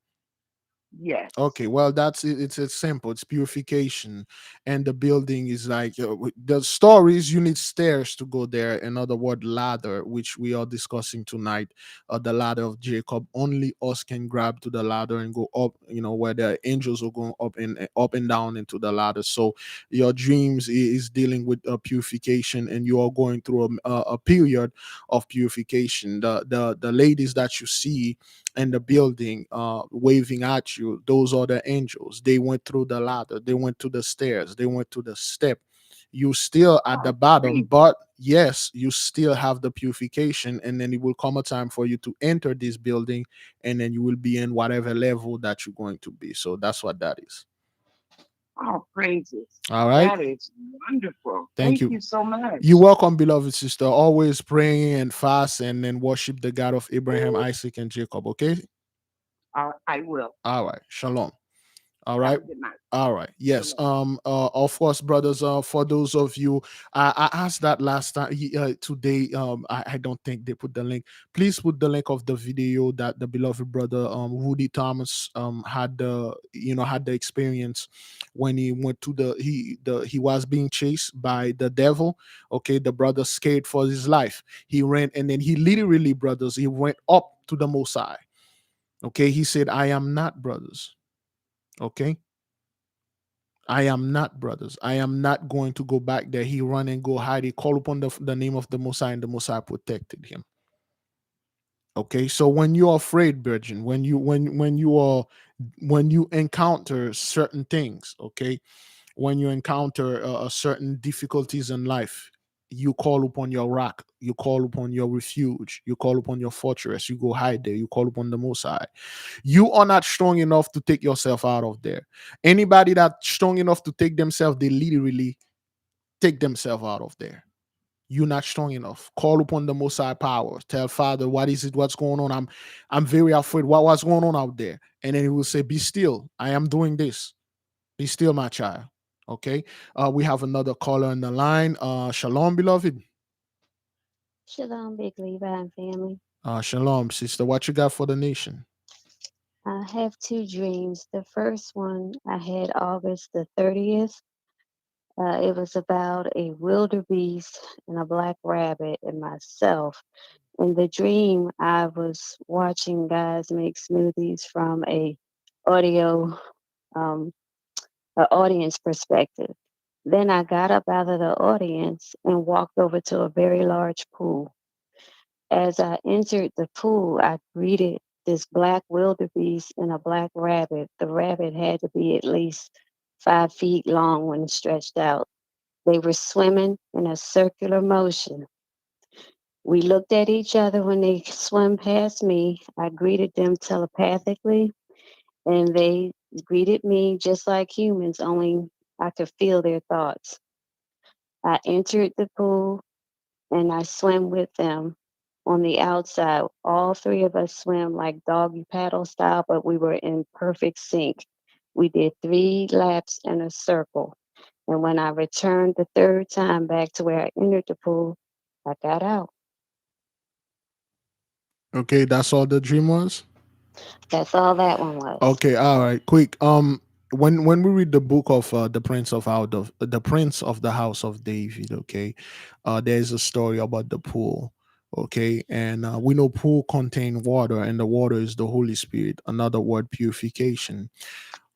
Yes. Okay, well, that's it. It's simple. It's purification, and the building is like the stories. You need stairs to go there. In other words, ladder, which we are discussing tonight. The ladder of Jacob. Only us can grab to the ladder and go up. Where the angels are going up and down into the ladder. So your dreams is dealing with purification, and you are going through a period of purification. The ladies that you see in the building waving at you, those are the angels. They went through the ladder, they went to the stairs, they went to the step, You still at the Oh, bottom, praise. but yes, you still have the purification, and then it will come a time for you to enter this building, and then you will be in whatever level that you're going to be. So that's what that is. Oh, praises. All right. That is wonderful. Thank Thank you. you so You're much. welcome, beloved sister. Always praying and fast, and then worship the God of Abraham, Isaac, and Jacob. Okay. I will. All right. Shalom. All Have right. a good night. All right. Yes. Shalom. Of course, brothers. For those of you, I asked that last time. Today, I don't think they put the link. Please put the link of the video that the beloved brother, Woody Thomas, had the had the experience when he went to he was being chased by the devil. Okay, the brother scared for his life. He ran, and then he literally, brothers, he went up to the Most High. Okay, he said, "I am not, brothers. Okay, I am not, brothers. I am not going to go back there." He run and go hide. He call upon the name of the Messiah, and the Messiah protected him. Okay, so when you're afraid, virgin, when you encounter certain things, okay, when you encounter certain difficulties in life, you call upon your rock, you call upon your refuge, you call upon your fortress, you go hide there, you call upon the Most High. You are not strong enough to take yourself out of there. Anybody that's strong enough to take themselves, they literally take themselves out of there. You're not strong enough. Call upon the Most High power. Tell Father, what is it? What's going on? I'm very afraid. What's going on out there? And then he will say, "Be still. I am doing this. Be still, my child." Okay. We have another caller on the line. Shalom, beloved. Shalom, Big Levi and family. Shalom, sister. What you got for the nation? I have two dreams. The first one I had August the 30th. It was about a wildebeest and a black rabbit and myself. In the dream, I was watching guys make smoothies from audio, um, a audience perspective. Then I got up out of the audience and walked over to a very large pool. As I entered the pool, I greeted this black wildebeest and a black rabbit. The rabbit had to be at least 5 feet long when stretched out. They were swimming in a circular motion. We looked at each other when they swam past me. I greeted them telepathically, and they greeted me just like humans, only I could feel their thoughts. I entered the pool and I swam with them on the outside. All three of us swam like doggy paddle style, but we were in perfect sync. We did 3 laps in a circle. And when I returned the third time back to where I entered the pool, I got out. Okay, that's all the dream was. That's all that one was. Okay, all right, quick. When we read the book of the Prince of the House of David, okay, there's a story about the pool, okay, and we know pool contain water, and the water is the Holy Spirit. Another word, purification.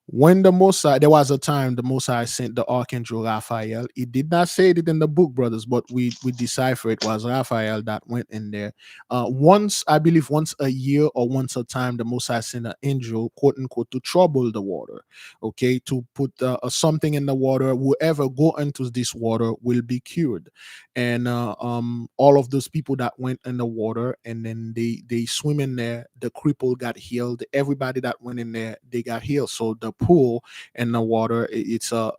When the Mosai, there was a time the Mosai sent the archangel Raphael. He did not say it in the book, brothers, but we decipher it was Raphael that went in there. Once, I believe, once a year or once a time, the Mosai sent an angel, quote unquote, to trouble the water, okay, to put something in the water. Whoever go into this water will be cured, and all of those people that went in the water and then they swim in there, the cripple got healed. Everybody that went in there, they got healed. So the pool and the water, it's a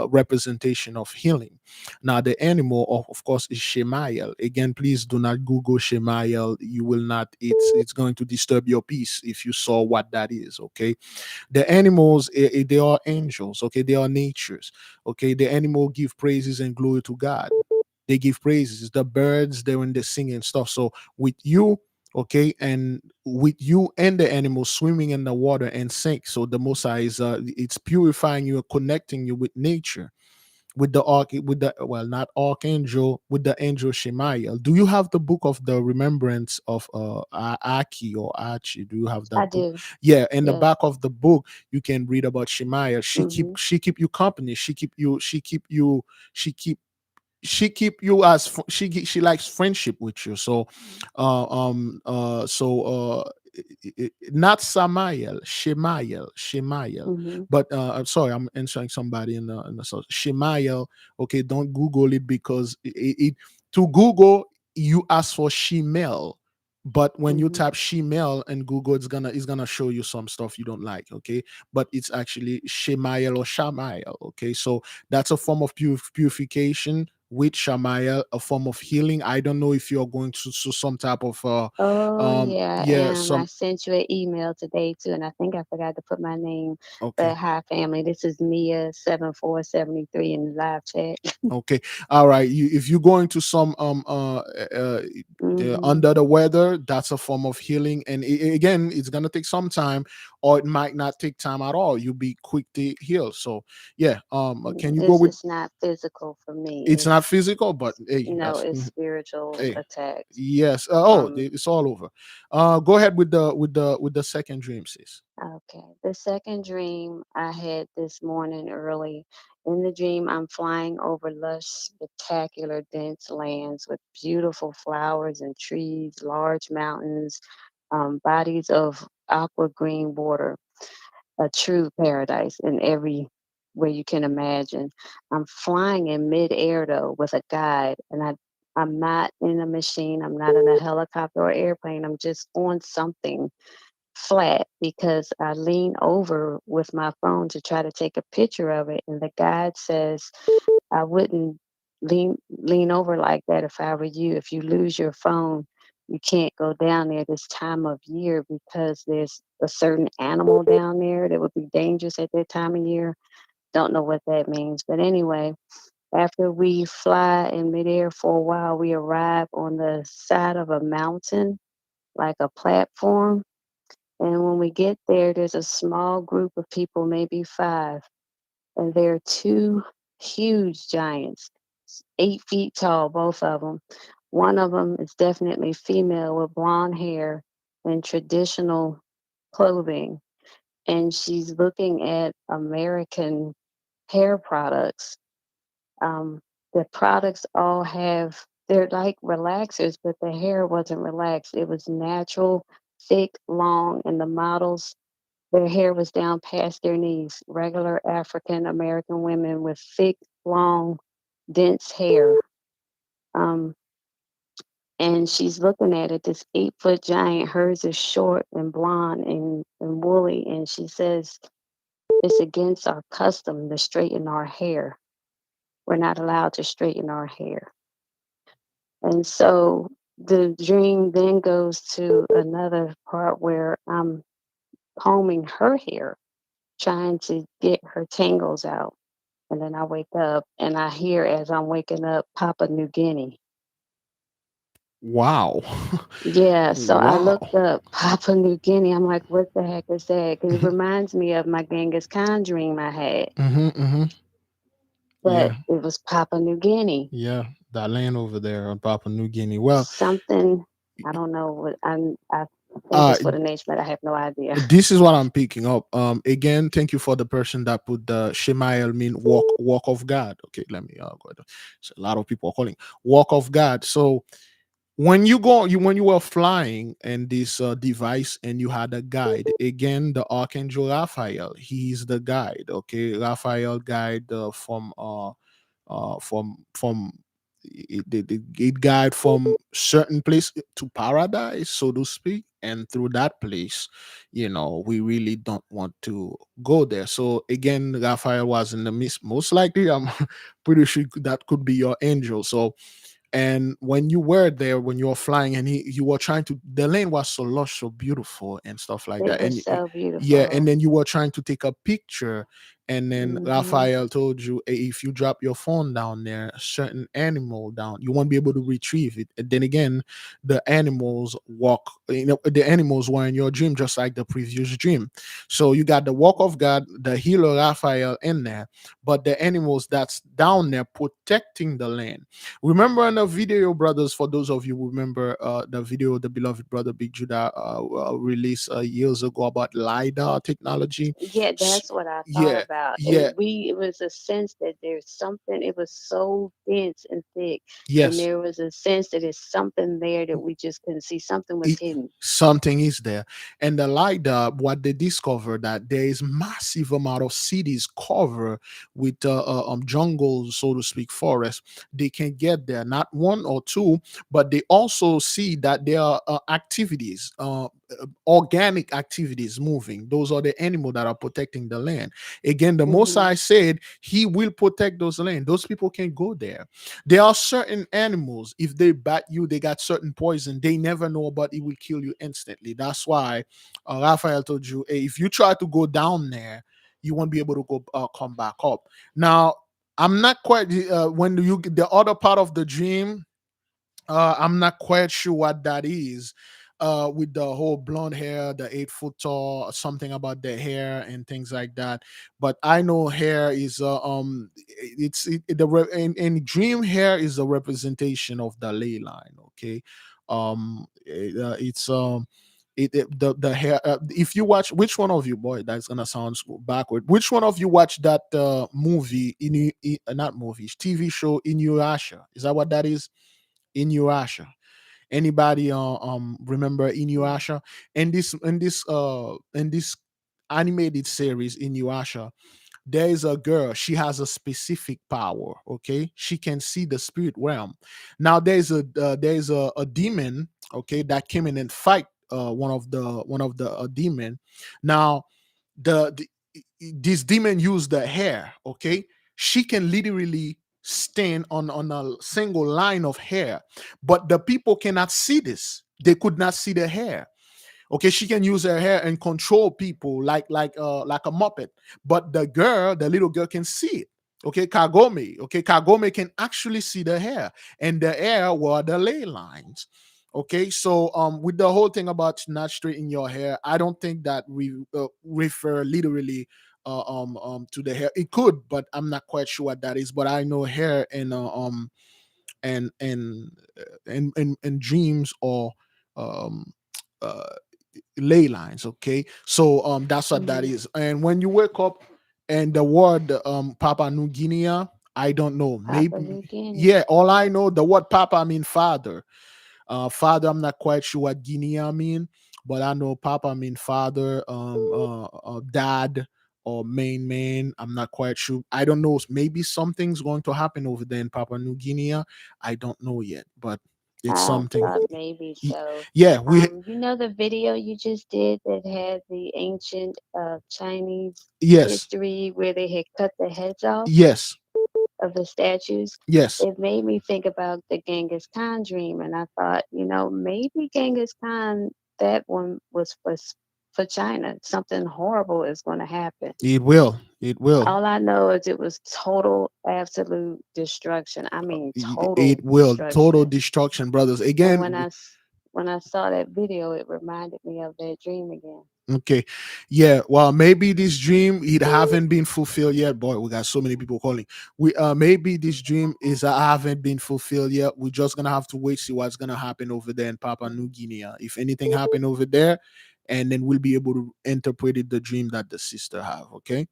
representation of healing. Now the animal, of course, is Shemael. Again, please do not Google Shemael. You will not. It's going to disturb your peace if you saw what that is. Okay, the animals, they are angels. Okay, they are natures. Okay, the animal give praises and glory to God. They give praises. The birds, they're in the singing stuff. So with you, okay, and with you and the animals swimming in the water and sink. So the Mosa is it's purifying you, connecting you with nature, with the with the, well, not archangel, with the angel Shemaiah. Do you have the book of the remembrance of Aki or Achi? Do you have I that book? do. Yeah, in the Yes. back of the book you can read about Shemaiah. Hmm. She keep you company. She keep she keep you as she likes friendship with you. So not Samael, Shemael. Mm-hmm. But I'm sorry, I'm answering somebody in the source. Shemael. Okay, don't Google it because to Google you ask for Shemel, but when you Mm-hmm. type Shemel in Google, it's gonna show you some stuff you don't like. Okay, but it's actually Shemael or Shamael. Okay, so that's a form of purification with Shamael, a form of healing. I don't know if you're going to some type of Oh, yeah, I yeah, am. I some sent you an email today too, and I think I forgot to put my name. okay. But hi, family. This is Mia 7473 in the live chat. Okay. All right. If you're going to some Mm-hmm. under the weather, that's a form of healing. And again, it's gonna take some time, or it might not take time at all. You'll be quick to heal. So yeah. Can you go It's with? just not physical for me. It's not physical, but hey, that's It's spiritual hey. attacks. Yes. Um, It's all over. Go ahead with the second dream, sis. Okay. The second dream I had this morning early. In the dream, I'm flying over lush, spectacular, dense lands with beautiful flowers and trees, large mountains, bodies of aqua green water, a true paradise in every way you can imagine. I'm flying in midair though with a guide, and I'm not in a machine. I'm not in a helicopter or airplane. I'm just on something flat because I lean over with my phone to try to take a picture of it, and the guide says I wouldn't lean over like that if I were you. If you lose your phone, you can't go down there this time of year because there's a certain animal down there that would be dangerous at that time of year. Don't know what that means, but anyway, after we fly in midair for a while, we arrive on the side of a mountain, like a platform, and when we get there, there's a small group of people, maybe five, and there are two huge giants, 8 feet tall, both of them. One of them is definitely female with blonde hair and traditional clothing, and she's looking at American hair products. Um, the products all they're like relaxers, but the hair wasn't relaxed. It was natural, thick, long, and the models their hair was down past their knees, regular African American women with thick, long, dense hair. Um, and she's looking at it, this 8 foot giant. Hers is short and blonde and woolly. And she says, it's against our custom to straighten our hair. We're not allowed to straighten our hair. And so the dream then goes to another part where I'm combing her hair, trying to get her tangles out. And then I wake up and I hear as I'm waking up Papua New Guinea. Wow. Yeah, so I Wow. looked up Papua New Guinea. I'm like, what the heck is that? Because it Hmm. reminds me of my Genghis Khan dream I had, Hmm. Hmm. but Yeah. it was Papua New Guinea. Yeah. That land over there on Papua New Guinea. Well, Something, I don't know what I think uh it's for the nation, but I have no idea. this is what I'm picking up. Again, thank you for the person that put the Shemael mean walk of God. Okay, let me go ahead. So a lot of people are calling walk of God. So when when you were flying in this device and you had a guide, again, the Archangel Raphael, he's the guide. Okay, Raphael guide from it guide from certain place to paradise, so to speak, and through that place, we really don't want to go there. So again, Raphael was in the midst, most likely. I'm pretty sure that could be your angel. So, and when you were there, when you were flying, and you were trying to, the lane was so lush, so beautiful and stuff like It that, was and so yeah, and beautiful. then you were trying to take a picture, and then Hmm. Raphael told you, "Hey, if you drop your phone down there, a certain animal down, you won't be able to retrieve it." And then again, the animals walk, the animals were in your dream, just like the previous dream. So you got the walk of God, the healer Raphael in there, but the animals that's down there protecting the land. Remember in the video, brothers, for those of you who remember the video the beloved brother Big Judah released years ago about LiDAR technology. Yeah, S- that's what I thought yeah, about. Yeah, It was a sense that there's something, it was so dense and thick. And yes. there was a sense that there's something there that we just couldn't see. Something was It, hidden. something is there. And the LIDAR, what they discovered that there is massive amount of cities covered with jungles, so to speak, forests. They can get there, not one or two, but they also see that there are activities, organic activities moving. Those are the animals that are protecting the land. Again, the Most Hmm. High said he will protect those land. Those people can go there. There are certain animals, if they bite you, they got certain poison. They never know, but it will kill you instantly. That's why Raphael told you, hey, if you try to go down there, you won't be able to go come back up. Now, I'm not quite when you the other part of the dream. I'm not quite sure what that is. With the whole blonde hair, the 8 foot tall, something about the hair and things like that. But I know hair is in dream hair is a representation of the ley line. Okay, it's the hair. If you watch, which one of you, boy, that's gonna sound backward. Which one of you watched that movie not movies, TV show in Urasha? Is that what that is? Inuyasha. Anybody remember Inuyasha? In this animated series Inuyasha, there is a girl. She has a specific power. Okay, she can see the spirit realm. Now there's a demon. Okay, that came in and fight one of the demon. Now the this demon used the hair. Okay, she can literally stand on a single line of hair, but the people cannot see this. They could not see the hair. Okay, she can use her hair and control people like a muppet. But the little girl can see it. Okay, Kagome. Okay, Kagome can actually see the hair, and the hair were the ley lines. Okay, so with the whole thing about not straightening your hair, I don't think that we refer literally to the hair. It could, but I'm not quite sure what that is. But I know hair and dreams or um uh ley lines. Okay, so that's what that Hmm. is. And when you wake up and the word Papa New Guinea, I don't know, Papua maybe. New Guinea. Yeah, all I know, the word Papa mean father. Father, I'm not quite sure what Guinea mean, but I know Papa mean father, dad, or main man. I'm not quite sure. I don't know. Maybe something's going to happen over there in Papua New Guinea. I don't know yet, but it's I something. thought maybe Y- so. Yeah, we. You know the video you just did that had the ancient Chinese Yes, history where they had cut the heads off yes, of the statues? yes. It made me think about the Genghis Khan dream, and I thought, maybe Genghis Khan, that one was for China. Something horrible is going to happen. It will. It will. All I know is it was total, absolute destruction. I mean, It total will. Total destruction. destruction, brothers. And Again, when I saw that video, it reminded me of that dream again. okay. Yeah, well, maybe this dream it haven't been fulfilled yet. Boy, we got so many people calling. We maybe this dream is haven't been fulfilled yet. We're just gonna have to wait, see what's gonna happen over there in Papua New Guinea. If anything happen over there, and then we'll be able to interpret it, the dream that the sister have. Okay.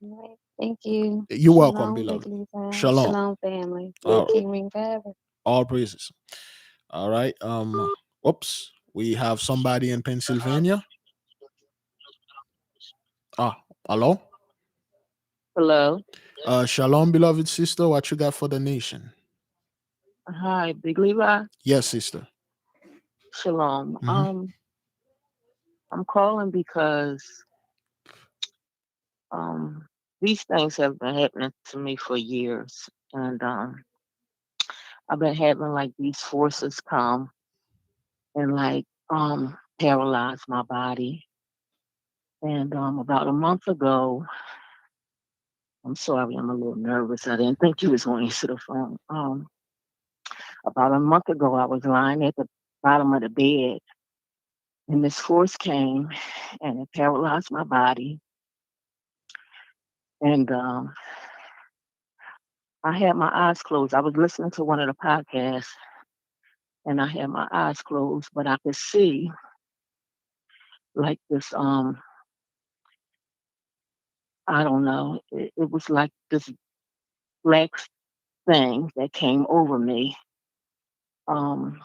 All right. Thank you. You're welcome, Shalom, Big beloved. Levi. Shalom. Shalom, family. Let All, King ring forever. all praises. All right. Oops. We have somebody in Pennsylvania. Ah, hello. Hello. Shalom, beloved sister. What you got for the nation? Hi, Big Levi. Yes, sister. Shalom. Hmm. I'm calling because um these things have been happening to me for years. And I've been having like these forces come and like paralyze my body. And about a month ago, I'm sorry, I'm a little nervous. I didn't think you was going to answer the phone. About a month ago I was lying at the bottom of the bed and this force came and it paralyzed my body. And I had my eyes closed. I was listening to one of the podcasts and I had my eyes closed, but I could see like this I don't know. It was like this black thing that came over me. Um,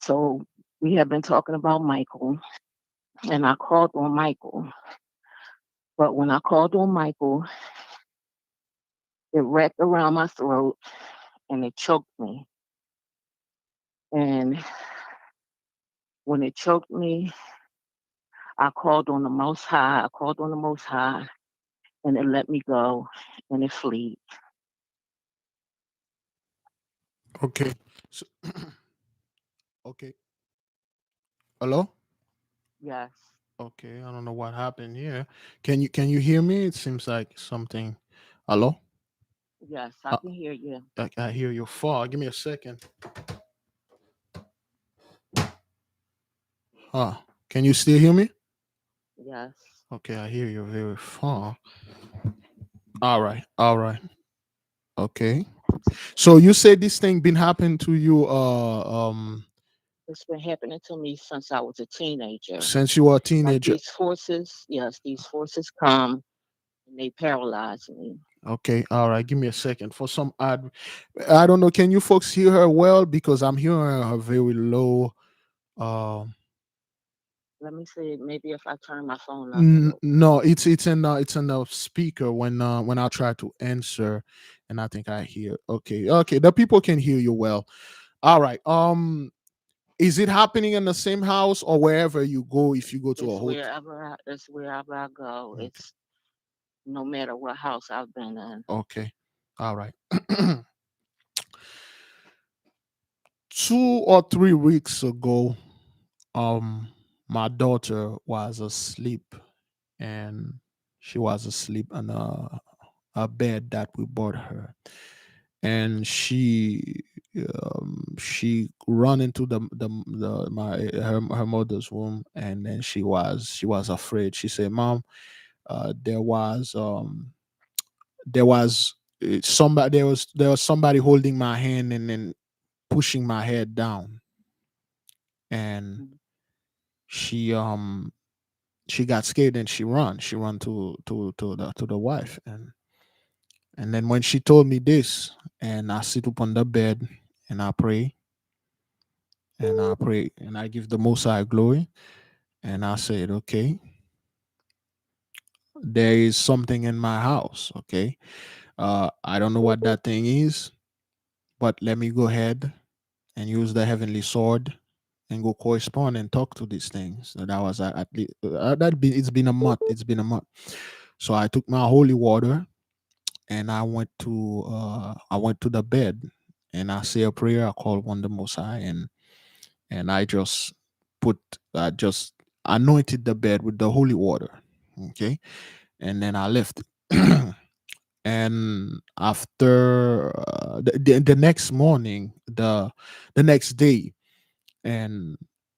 so we have been talking about Michael, and I called on Michael. But when I called on Michael, it wrapped around my throat and it choked me. And when it choked me, I called on the Most High. I called on the Most High, and it let me go, and it fled. Okay. So, okay. Hello. Yes, Okay. I don't know what happened here. Can you hear me? It seems like something. Hello. yes, I Uh, can hear you. I hear you far. Give me a second. Can you still hear me? Yes, Okay, I hear you very far. All right. All right. Okay. So you said this thing been happening to you it's been happening to me since I was a teenager. since you were a Like teenager. these forces, yes, these forces come and they paralyze me. Okay, all right. Give me a second for some ad. I don't know. Can you folks hear her well? Because I'm hearing her very low. Um, Let me see, maybe if I turn my phone up a little. no, it's in the speaker when I try to answer, and I think I hear. Okay, okay. The people can hear you well. All right. Is it happening in the same house or wherever you go? If you go to a hotel. It's wherever I go. Okay. It's no matter what house I've been in. Okay. All right. 2 or 3 weeks ago, um, my daughter was asleep, and she was asleep on a bed that we bought her, and she run into the my her mother's room, and then she was afraid. She said, "Mom, there was somebody there was somebody holding my hand and then pushing my head down." And Mm, she got scared and she run to the wife, and then when she told me this, and I sit up on the bed, and I pray and I give the Most High glory, and I said, okay, there is something in my house. Okay, I don't know what that thing is, but let me go ahead and use the heavenly sword and go correspond and talk to these things. So that was at least it's been a month. It's been a month. So I took my holy water, and I went to the bed, and I say a prayer. I call on the Most High, and put I just anointed the bed with the holy water. Okay, and then I left. And after the next morning, the next day, and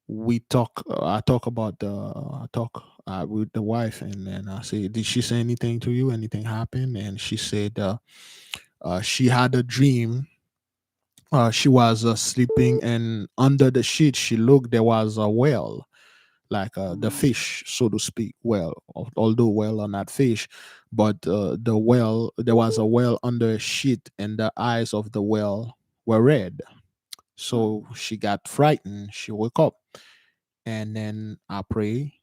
I talk about I talk with the wife, and then I say, did she say anything to you? Anything happened? And she said, she had a dream. She was sleeping, and under the sheet she looked, there was a well, like the mm, fish, so to speak. Well, although well are not fish, but the well, there was a well under a sheet, and the eyes of the well were red. mm, So she got frightened. She woke up, and then I pray,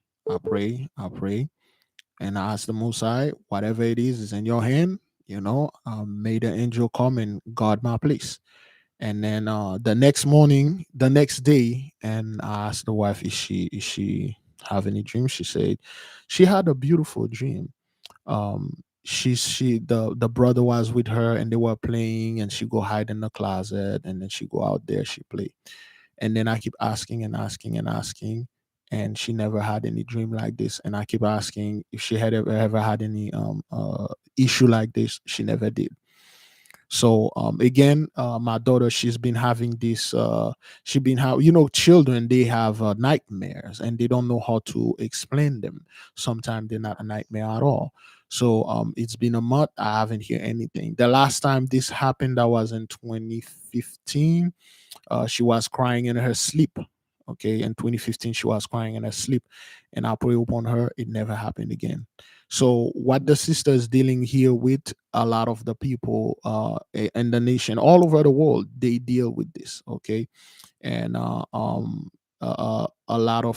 and I ask the Most High, whatever it is in your hand. May the angel come and guard my place. And then the next morning, the next day, and I asked the wife, is she have any dream? She said she had a beautiful dream. The brother was with her, and they were playing, and she go hide in the closet, and then she go out there, she play. And then I keep asking and asking and asking, and she never had any dream like this. And I keep asking if she had ever had any issue like this. She never did. So again, my daughter, she's been having this. She been how children, they have nightmares, and they don't know how to explain them. Sometimes they're not a nightmare at all. So it's been a month. I haven't heard anything. The last time this happened, that was in 2015. She was crying in her sleep. Okay, in 2015 she was crying in her sleep, and I pray upon her. It never happened again. So what the sister is dealing here with, a lot of the people in the nation all over the world, they deal with this. Okay, and a lot of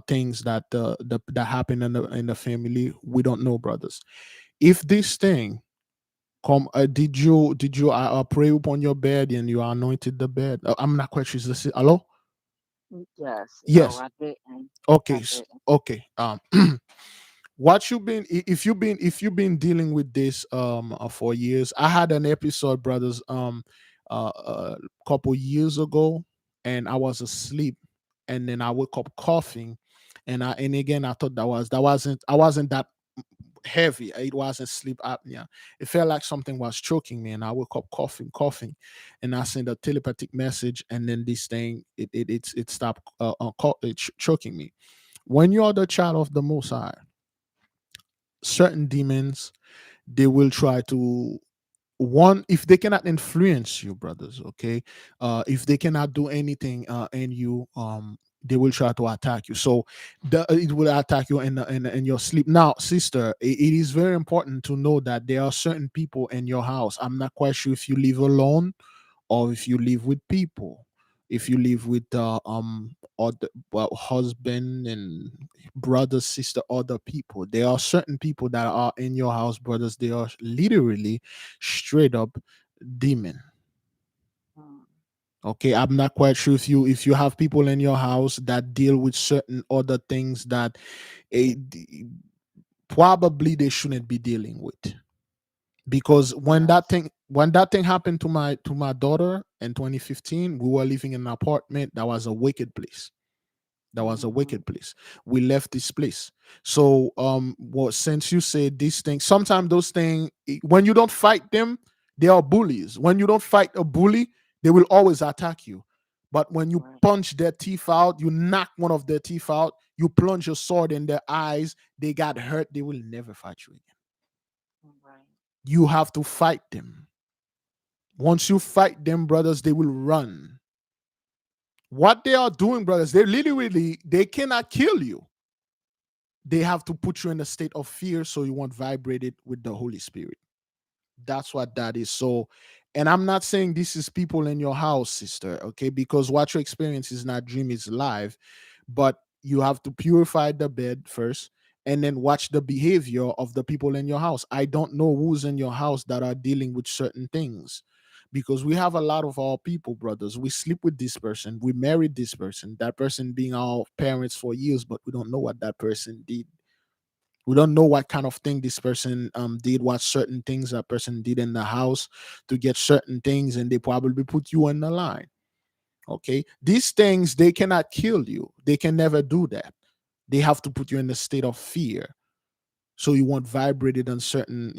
things that that happen in the family, we don't know, brothers. If this thing come, did you pray upon your bed and you anointed the bed? I'm not quite sure. Is this hello? Yes. No, Yes. I didn't. I Okay. didn't. Okay. What you been, if you've been dealing with this for years. I had an episode, brothers, a couple years ago, and I was asleep, and then I woke up coughing, and again I thought that wasn't that heavy. It wasn't sleep apnea. It felt like something was choking me, and I woke up coughing, and I sent a telepathic message, and then this thing it stopped choking me. When you are the child of the Most High, certain demons, they will try to, one, if they cannot influence you, brothers, okay, if they cannot do anything in you, they will try to attack you. So it will attack you in your sleep. Now, sister, it is very important to know that there are certain people in your house. I'm not quite sure if you live alone or if you live with people, if you live with other, well, husband and brother, sister, other people. There are certain people that are in your house, brothers. They are literally straight up demon. Mm. Okay, I'm not quite sure if you have people in your house that deal with certain other things that probably they shouldn't be dealing with, because Yes. when that thing happened to my daughter in 2015, we were living in an apartment that was a wicked place. That was a Mm-hmm. wicked place. We left this place. So well, since you said these things, sometimes those things, when you don't fight them, they are bullies. When you don't fight a bully, they will always attack you. But when you Right. punch their teeth out, you knock one of their teeth out, you plunge your sword in their eyes, they got hurt, they will never fight you again. Right. You have to fight them. Once you fight them, brothers, they will run. What they are doing, brothers, they literally, they cannot kill you. They have to put you in a state of fear so you won't vibrate it with the Holy Spirit. That's what that is. So, and I'm not saying this is people in your house, sister, okay? Because what you experience is not dream, it's live. But you have to purify the bed first and then watch the behavior of the people in your house. I don't know who's in your house that are dealing with certain things, because we have a lot of our people, brothers. We sleep with this person, we married this person, that person being our parents for years, but we don't know what that person did. We don't know what kind of thing this person did, what certain things that person did in the house to get certain things, and they probably put you in the line. Okay, these things, they cannot kill you, they can never do that. They have to put you in a state of fear so you won't vibrate it on certain,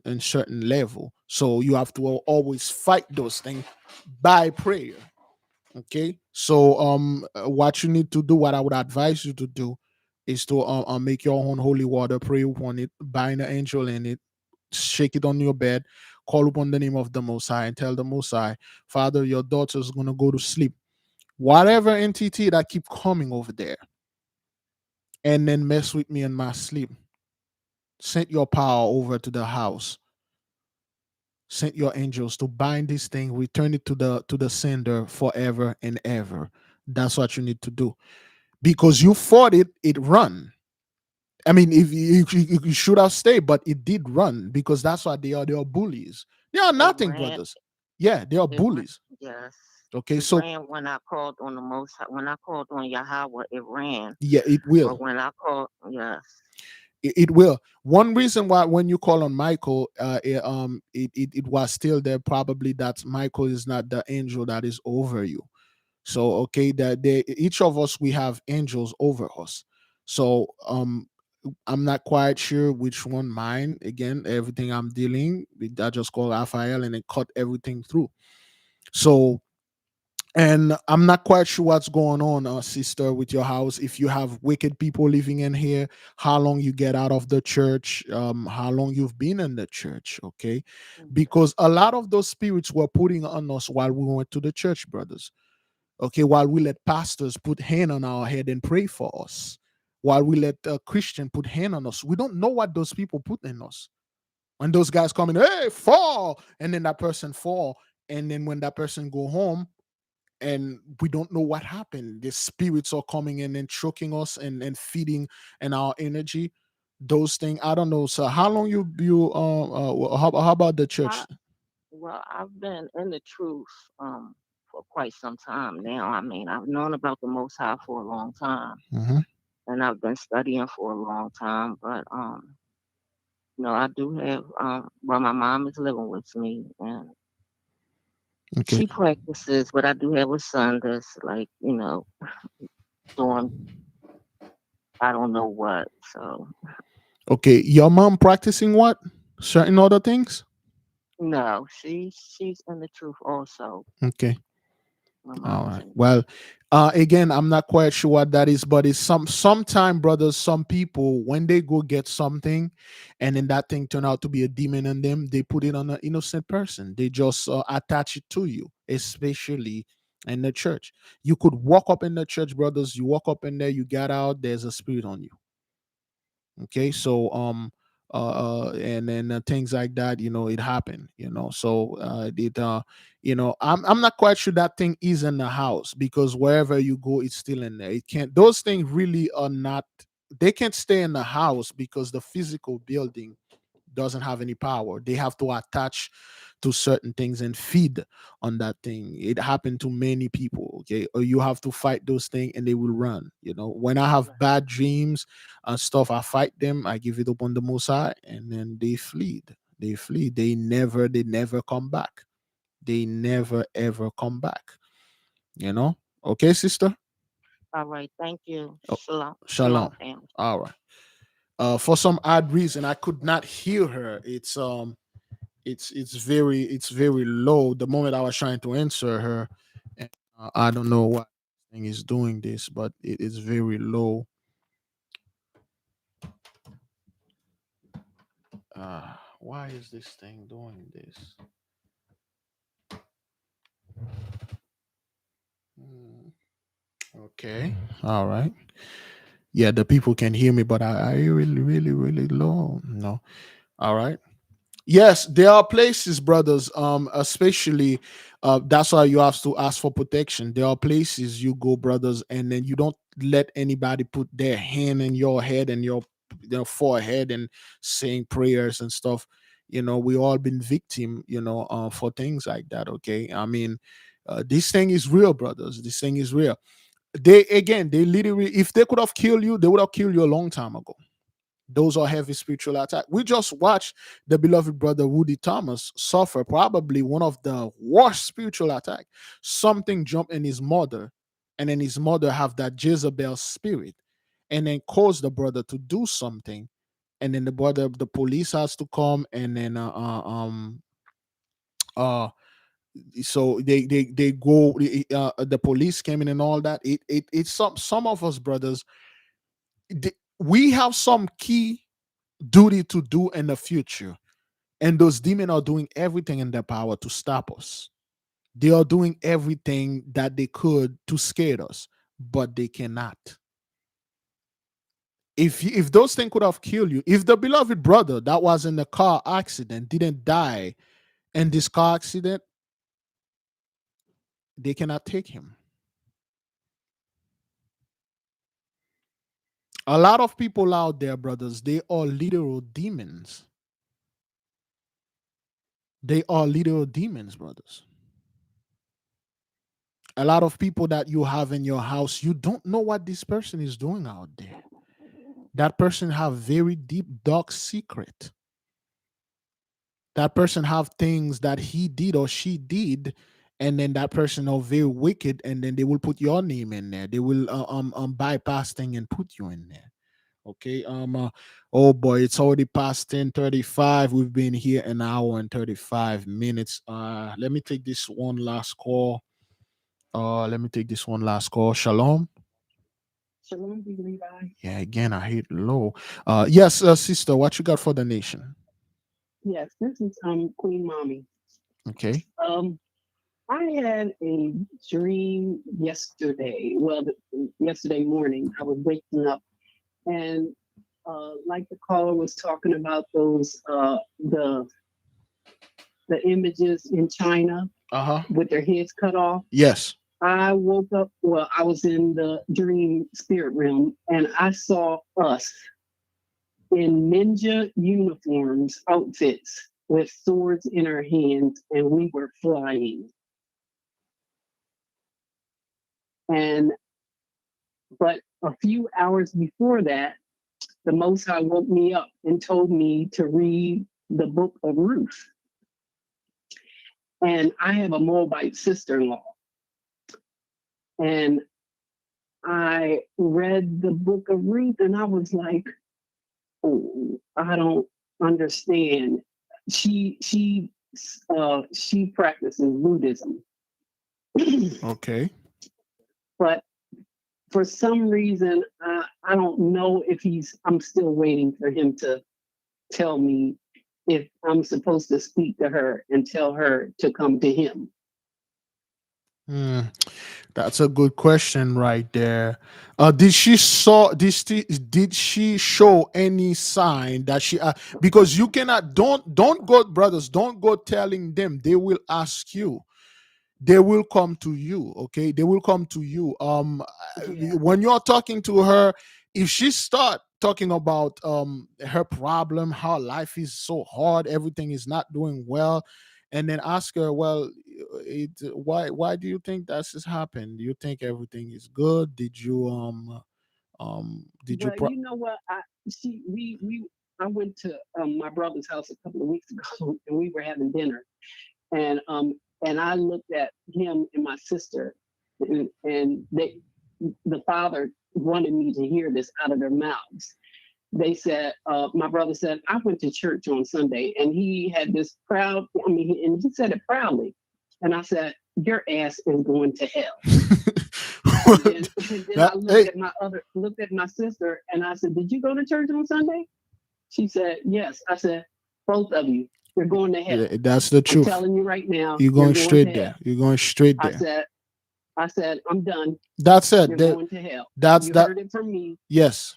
and certain level. So you have to always fight those things by prayer. Okay, so what you need to do, what I would advise you to do, is to make your own holy water, pray upon it, bind an angel in it, shake it on your bed, call upon the name of the Most High, and tell the Most High, Father, your daughter's gonna go to sleep. Whatever entity that keep coming over there and then mess with me in my sleep, send your power over to the house. Send your angels to bind this thing, return it to the sender forever and ever. That's what you need to do, because you fought it, it run. I mean, if you should have stayed, but it did run, because that's what they are. They are bullies. They are It nothing, ran. brothers. Yeah, they are It ran. bullies. Yes. Okay, It so ran when I called on the Most High. When I called on Yahawah, it ran. yeah, it But will. when I called, yes. It will. One reason why when you call on Michael, it was still there. Probably that Michael is not the angel that is over you. So okay, that they, each of us, we have angels over us. So I'm not quite sure which one mine. Again, everything I'm dealing with, I just call Raphael and then cut everything through. So, and I'm not quite sure what's going on, sister, with your house. If you have wicked people living in here, how long you get out of the church, how long you've been in the church, okay? Okay. Because a lot of those spirits were putting on us while we went to the church, brothers. Okay, while we let pastors put hand on our head and pray for us, while we let a Christian put hand on us, we don't know what those people put in us. When those guys come in, hey, fall, and then that person fall, and then when that person go home, and we don't know what happened. The spirits are coming in and choking us and feeding and our energy. Those things, I don't know. So how long how about the church? I well, I've been in the truth for quite some time now. I mean, I've known about the Most High for a long time, Hmm. and I've been studying for a long time. But I do have well, my mom is living with me, and Okay. she practices, but I do have a son that's like, doing I don't know what. So Okay. Your mom practicing what? Certain other things? no, she's in the truth also. Okay. My All mom is right. in the truth. Well, again, I'm not quite sure what that is, but it's sometime, brothers, some people when they go get something, and then that thing turn out to be a demon in them, they put it on an innocent person. They just attach it to you, especially in the church. You could walk up in the church, brothers. You walk up in there, you get out. There's a spirit on you. Okay, so and then things like that, it happened, so I'm not quite sure that thing is in the house, because wherever you go it's still in there. It can't, those things really are not, they can't stay in the house because the physical building doesn't have any power. They have to attach to certain things and feed on that thing. It happened to many people. Okay, or you have to fight those things and they will run. When I have bad dreams and stuff, I fight them. I give it up on the Most High, and then they flee. They flee. They never come back. They never ever come back. Okay, sister. All right, thank you. Oh, Shalom, shalom, shalom. family. All right. For some odd reason, I could not hear her. It's very low. The moment I was trying to answer her, and I don't know what thing is doing this, but it is very low. Why is this thing doing this? Hmm, okay. All right. Yeah, the people can hear me, but I hear really, really, really low. No. All right. Yes, there are places, brothers, especially that's why you have to ask for protection. There are places you go, brothers, and then you don't let anybody put their hand in your head and your forehead and saying prayers and stuff. We all been victim, for things like that. Okay, I mean, this thing is real, brothers. This thing is real. They literally, if they could have killed you, they would have killed you a long time ago. Those are heavy spiritual attack. We just watched the beloved brother Woody Thomas suffer probably one of the worst spiritual attack. Something jumped in his mother, and then his mother have that Jezebel spirit, and then cause the brother to do something, and then the police has to come, and then uh so they go, the police came in and all that. It's some of us, brothers, we have some key duty to do in the future. And those demons are doing everything in their power to stop us. They are doing everything that they could to scare us, but they cannot. If those things could have killed you, if the beloved brother that was in the car accident didn't die in this car accident, they cannot take him. A lot of people out there, brothers, they are literal demons. They are literal demons, brothers. A lot of people that you have in your house, you don't know what this person is doing out there. That person have very deep dark secret. That person have things that he did or she did, and then that person are very wicked, and then they will put your name in there. They will bypass thing and put you in there. Okay. Oh boy, it's already past 10:35. We've been here an hour and 35 minutes. Let me take this one last call. Shalom. Shalom, Biglevi. Yeah, again, I hit low. Yes, sister, what you got for the nation? Yes, this is Queen Mommy. Okay. Um, I had a dream yesterday. Well, yesterday morning, I was waking up, and like the caller was talking about those the images in China Uh-huh. with their heads cut off. Yes. I woke up. Well, I was in the dream spirit realm, and I saw us in ninja uniforms, outfits with swords in our hands, and we were flying. And but a few hours before that, the Most High woke me up and told me to read the book of Ruth. And I have a Moabite sister-in-law. And I read the book of Ruth and I was like, oh, I don't understand. She practices Buddhism. Okay. But for some reason, I don't know if I'm still waiting for him to tell me if I'm supposed to speak to her and tell her to come to him. Hmm. That's a good question right there. Did she show any sign that she because you cannot don't go, brothers, don't go telling them. They will ask you. They will come to you. Okay, they will come to you. Yeah. When you're talking to her, if she start talking about her problem, how life is so hard, everything is not doing well, and then ask her, well, why do you think that's just happened? Do you think everything is good? Did you Well, you know what? I went to my brother's house a couple of weeks ago, and we were having dinner, and I looked at him and my sister, and the father wanted me to hear this out of their mouths. They said, my brother said, I went to church on Sunday, and he had this proud, and he said it proudly. And I said, your ass is going to hell. And then I looked at my sister, and I said, did you go to church on Sunday? She said, yes. I said, both of you, you're going to hell. yeah, that's the I'm truth. telling you right now, You're you're going going straight to hell. there. You're going straight I there. said, I'm done. That's it. You're going to hell. That's You that. heard it from me. Yes,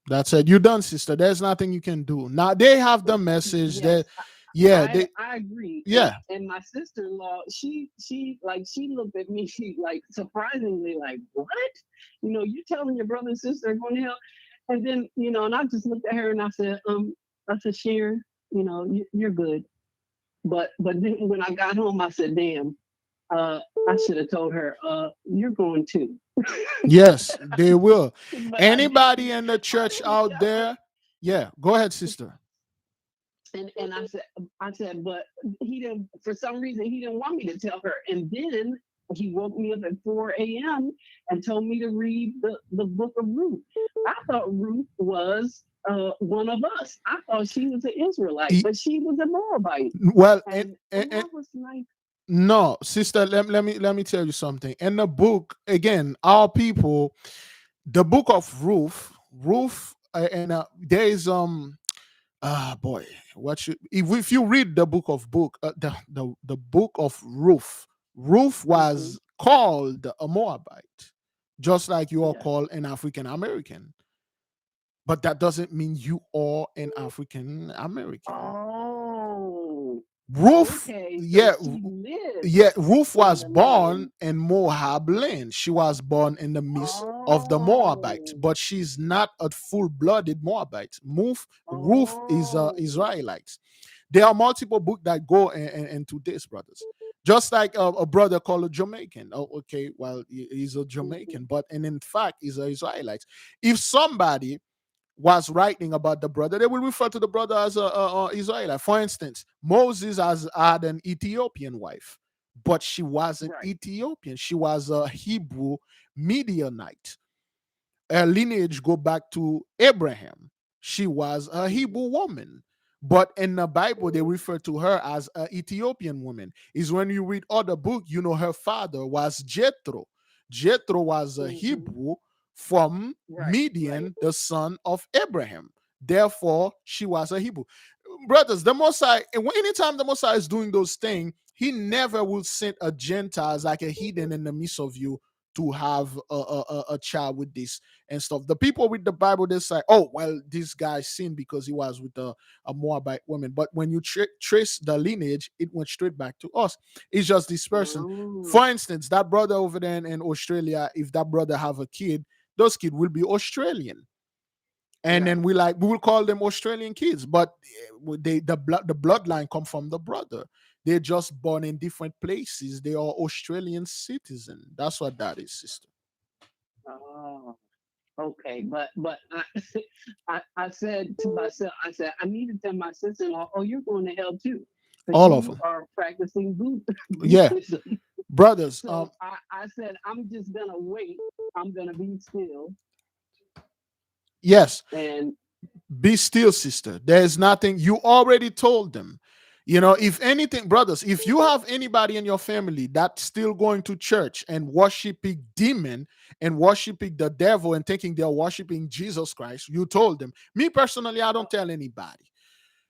that's it. You're done, sister. There's nothing you can do. Now they have the message that, Yes, yeah, they, I agree. yeah. And my sister-in-law, she looked at me like surprisingly like, what? You telling your brother and sister are going to hell? And then, and I just looked at her and I said, Sharon, you're good. But then when I got home, I said, damn, I should have told her, you're going too. Yes, they will. But I Anybody didn't. in the church out there? Yeah, go ahead, sister. And I said, but he didn't. For some reason, he didn't want me to tell her. And then he woke me up at 4 a.m. and told me to read the book of Ruth. I thought Ruth was one of us. I thought she was an Israelite, but she was a Moabite. Well, And I was like, no, sister, let me tell you something. In the book, again, our people, the book of Ruth, and there is boy, if you read the book of the book of Ruth mhm. was called a Moabite, just like you are Yes. called an African American, but that doesn't mean you are an African American. Oh, Ruth, okay. So yeah, she lived yeah, Ruth in was the born land. in Moab land. She was born in the midst of the Moabites, Oh, but she's not a full-blooded Moabite. Ruth is oh, Israelite. There are multiple books that go into this, brothers. Just like a brother called a Jamaican. Oh, okay, well, he's a mhm, Jamaican, but and in fact, he's an Israelite. If somebody was writing about the brother, they will refer to the brother as a Israelite. For instance, Moses has had an Ethiopian wife, but she wasn't right. Ethiopian. She was a Hebrew Midianite. Her lineage go back to Abraham. She was a Mhm, Hebrew woman. But in the Bible, they refer to her as an Ethiopian woman. Is when you read other book, her father was Jethro. Jethro was a mhm, Hebrew from right, right. Midian, the son of Abraham. Therefore, she was a Hebrew. Brothers, the Mosai, anytime the Mosai is doing those things, he never will send a Gentiles like a heathen in the midst of you to have a child with this and stuff. The people with the Bible, they say, oh, well, this guy sinned because he was with a Moabite woman. But when you trace the lineage, it went straight back to us. It's just this person. Oh, For instance, that brother over there in Australia, if that brother have a kid, those kids will be Australian. And then we will call them Australian kids, but the bloodline come from the brother. They're just born in different places. They are Australian citizen. That's what that is, sister. oh, okay. But I said to myself, I said, I need to tell my sister-in-law, oh, you're going to hell too. All of You them. are practicing Yeah. Buddhism. Brothers, So I said, I'm just gonna wait. I'm gonna be still. yes, And be still, sister. There's nothing. You already told them. You know, if anything, brothers, if you have anybody in your family that's still going to church and worshiping demon and worshiping the devil and thinking they're worshiping Jesus Christ, you told them. Me personally, I don't tell anybody.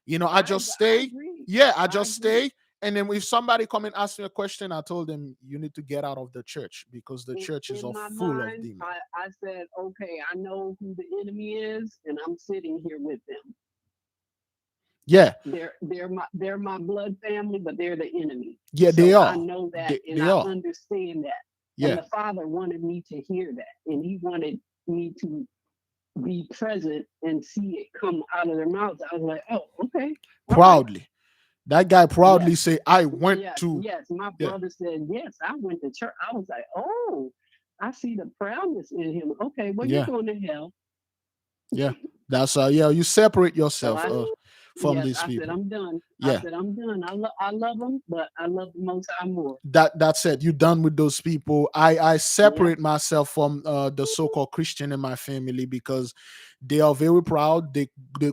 You know, I just I stay. agree. Yeah, I just agree. stay. And then if somebody come and ask me a question, I told them you need to get out of the church because the church is In all my full of mind, demons. I said, okay, I know who the enemy is, and I'm sitting here with them. Yeah, They're my blood family, but they're the enemy. yeah, So they I are. know that, and They I are. understand that. Yeah, And the Father wanted me to hear that, and He wanted me to be present and see it come out of their mouths. I was like, oh, okay. All right. proudly. That guy proudly Yes. say, I went Yes, to. yes. My Yeah, brother said, yes, I went to church. I was like, oh, I see the proudness in him. Okay, well, you're yeah, going to hell. yeah. That's yeah. You separate So yourself from yes, these I said, people. I'm done. I Yeah, said, I'm done. I love them, but I love the Most High more. that's it. You done with those people. I Yep. separate myself from the so-called Christian in my family because they are very proud. They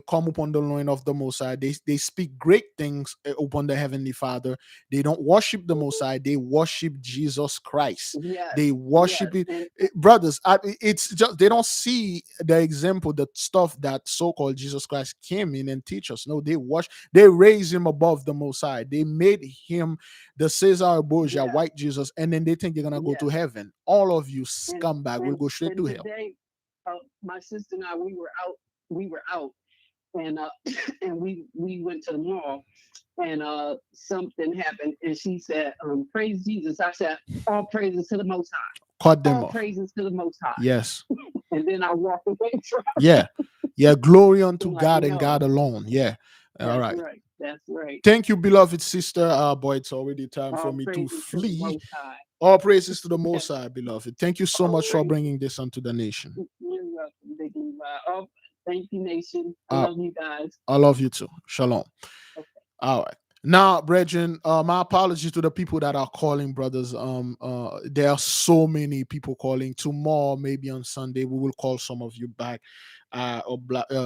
come upon the loin of the Most High. They speak great things upon the Heavenly Father. They don't worship the Most High. They worship Jesus Christ. Yes. They worship Yes. it. And Brothers, it's just they don't see the example, the stuff that so-called Jesus Christ came in and teach us. No, they raise him above the Most High. They made him the Cesar Borgia, yes, white Jesus, and then they think they're gonna go to yes. heaven. All of you And scumbag will go straight and to hell. today, my sister and I, we were out, and and we went to the mall, and something happened, and she said, praise Jesus. I said, all praises to the Most High. Cut them All off. praises to the Most High. Yes. And then I walked away from Yeah. Yeah. Glory unto I'm like, God and no, God alone. Yeah. All that's right. right. That's right. Thank you, beloved sister. Boy, it's already time for All me to praises to the flee. Most High. All praises to the Most Yes. High, beloved. Thank you so All much for praises. bringing this unto the nation. You're welcome, Big Levi. Oh, thank you, nation. I Uh, love you guys. I love you too. Shalom. Okay. All right. Now, brethren, my apologies to the people that are calling, brothers. There are so many people calling. Tomorrow, maybe on Sunday, we will call some of you back.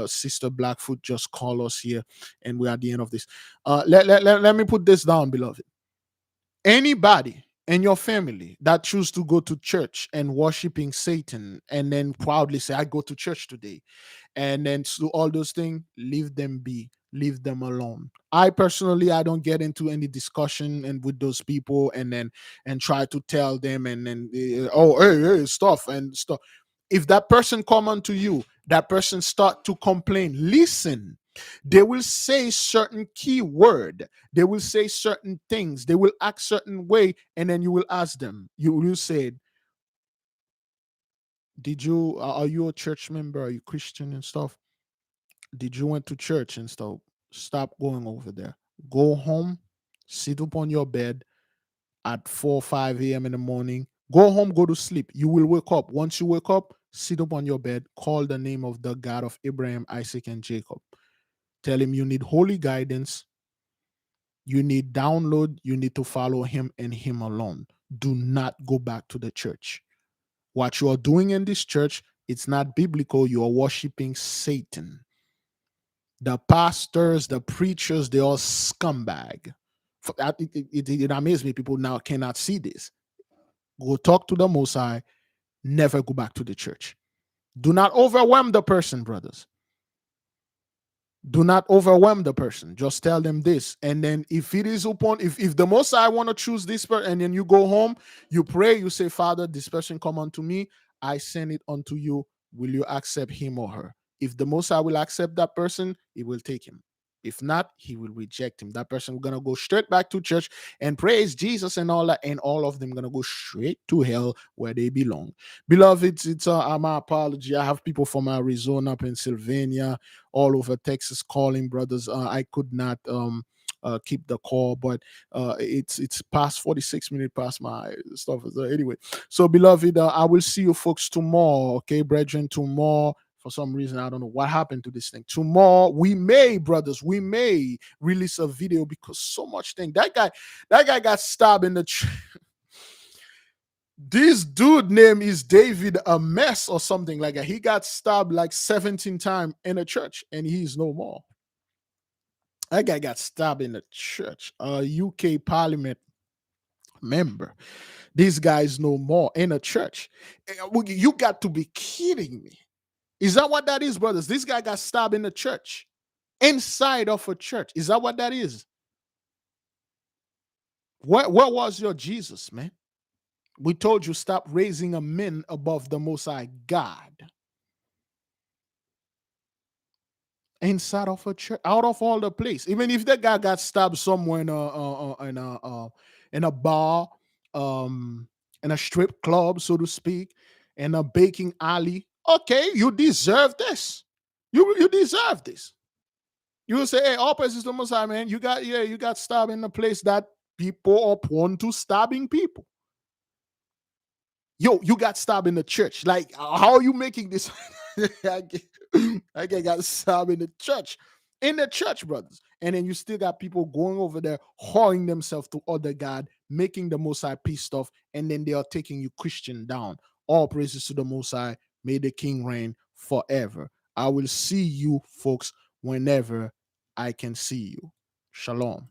Sister Blackfoot just call us here, and we're at the end of this. Let me put this down, beloved. Anybody in your family that choose to go to church and worshiping Satan, and then proudly say, "I go to church today," and then do all those things, leave them be, leave them alone. I personally, I don't get into any discussion and with those people and try to tell them and then oh, hey, stuff and stuff. If that person come unto you, that person start to complain, listen. They will say certain key word, they will say certain things, they will act certain way, and then you will ask them, you will say, did you are you a church member, are you Christian and stuff? Did you went to church and stuff? Stop going over there. Go home, sit up on your bed at 4 5 a.m. in the morning. Go home, go to sleep. You will wake up. Once you wake up, sit up on your bed, call the name of the God of Abraham, Isaac, and Jacob. Tell him you need holy guidance, you need download, you need to follow him and him alone. Do not go back to the church. What you are doing in this church, it's not biblical. You are worshiping Satan. The pastors, the preachers, they all scumbag. It amazes me. People now cannot see this. Go talk to the Most High. Never go back to the church. Do not overwhelm the person, brothers. Do not overwhelm the person. Just tell them this. And then if it is upon, if the most I want to choose this person, and then you go home, you pray, you say, Father, this person come unto me, I send it unto you. Will you accept him or her? If the most I will accept that person, he will take him. If not, he will reject him. That person gonna go straight back to church and praise Jesus and all that, and all of them gonna go straight to hell where they belong. Beloved, it's my apology. I have people from Arizona, Pennsylvania, all over Texas calling, brothers. I could not keep the call, but it's past 46 minutes past my stuff. So anyway, so beloved, I will see you folks tomorrow. Okay, brethren, tomorrow. For some reason, I don't know what happened to this thing. Tomorrow, we may, brothers, we may release a video because so much thing. That guy got stabbed in the. This dude name is David a mess or something like that. He got stabbed like 17 times in a church, and he's no more. That guy got stabbed in the church. A UK Parliament member. These guys no more in a church. You got to be kidding me. Is that what that is, brothers? This guy got stabbed in the church, inside of a church. Is that what that is? Where was your Jesus, man? We told you stop raising a man above the Most High God. Inside of a church, out of all the place. Even if the guy got stabbed somewhere in a bar, in a strip club, so to speak, in a baking alley, okay, you deserve this. You deserve this. You will say, hey, all praises to the Most High, man. You got stabbed in a place that people are prone to stabbing people. Yo, you got stabbed in the church. Like, how are you making this? I got stabbed in the church. In the church, brothers. And then you still got people going over there, whoring themselves to other God, making the Most High pissed off, and then they are taking you Christian down. All praises to the Most High. May the King reign forever. I will see you folks whenever I can see you. Shalom.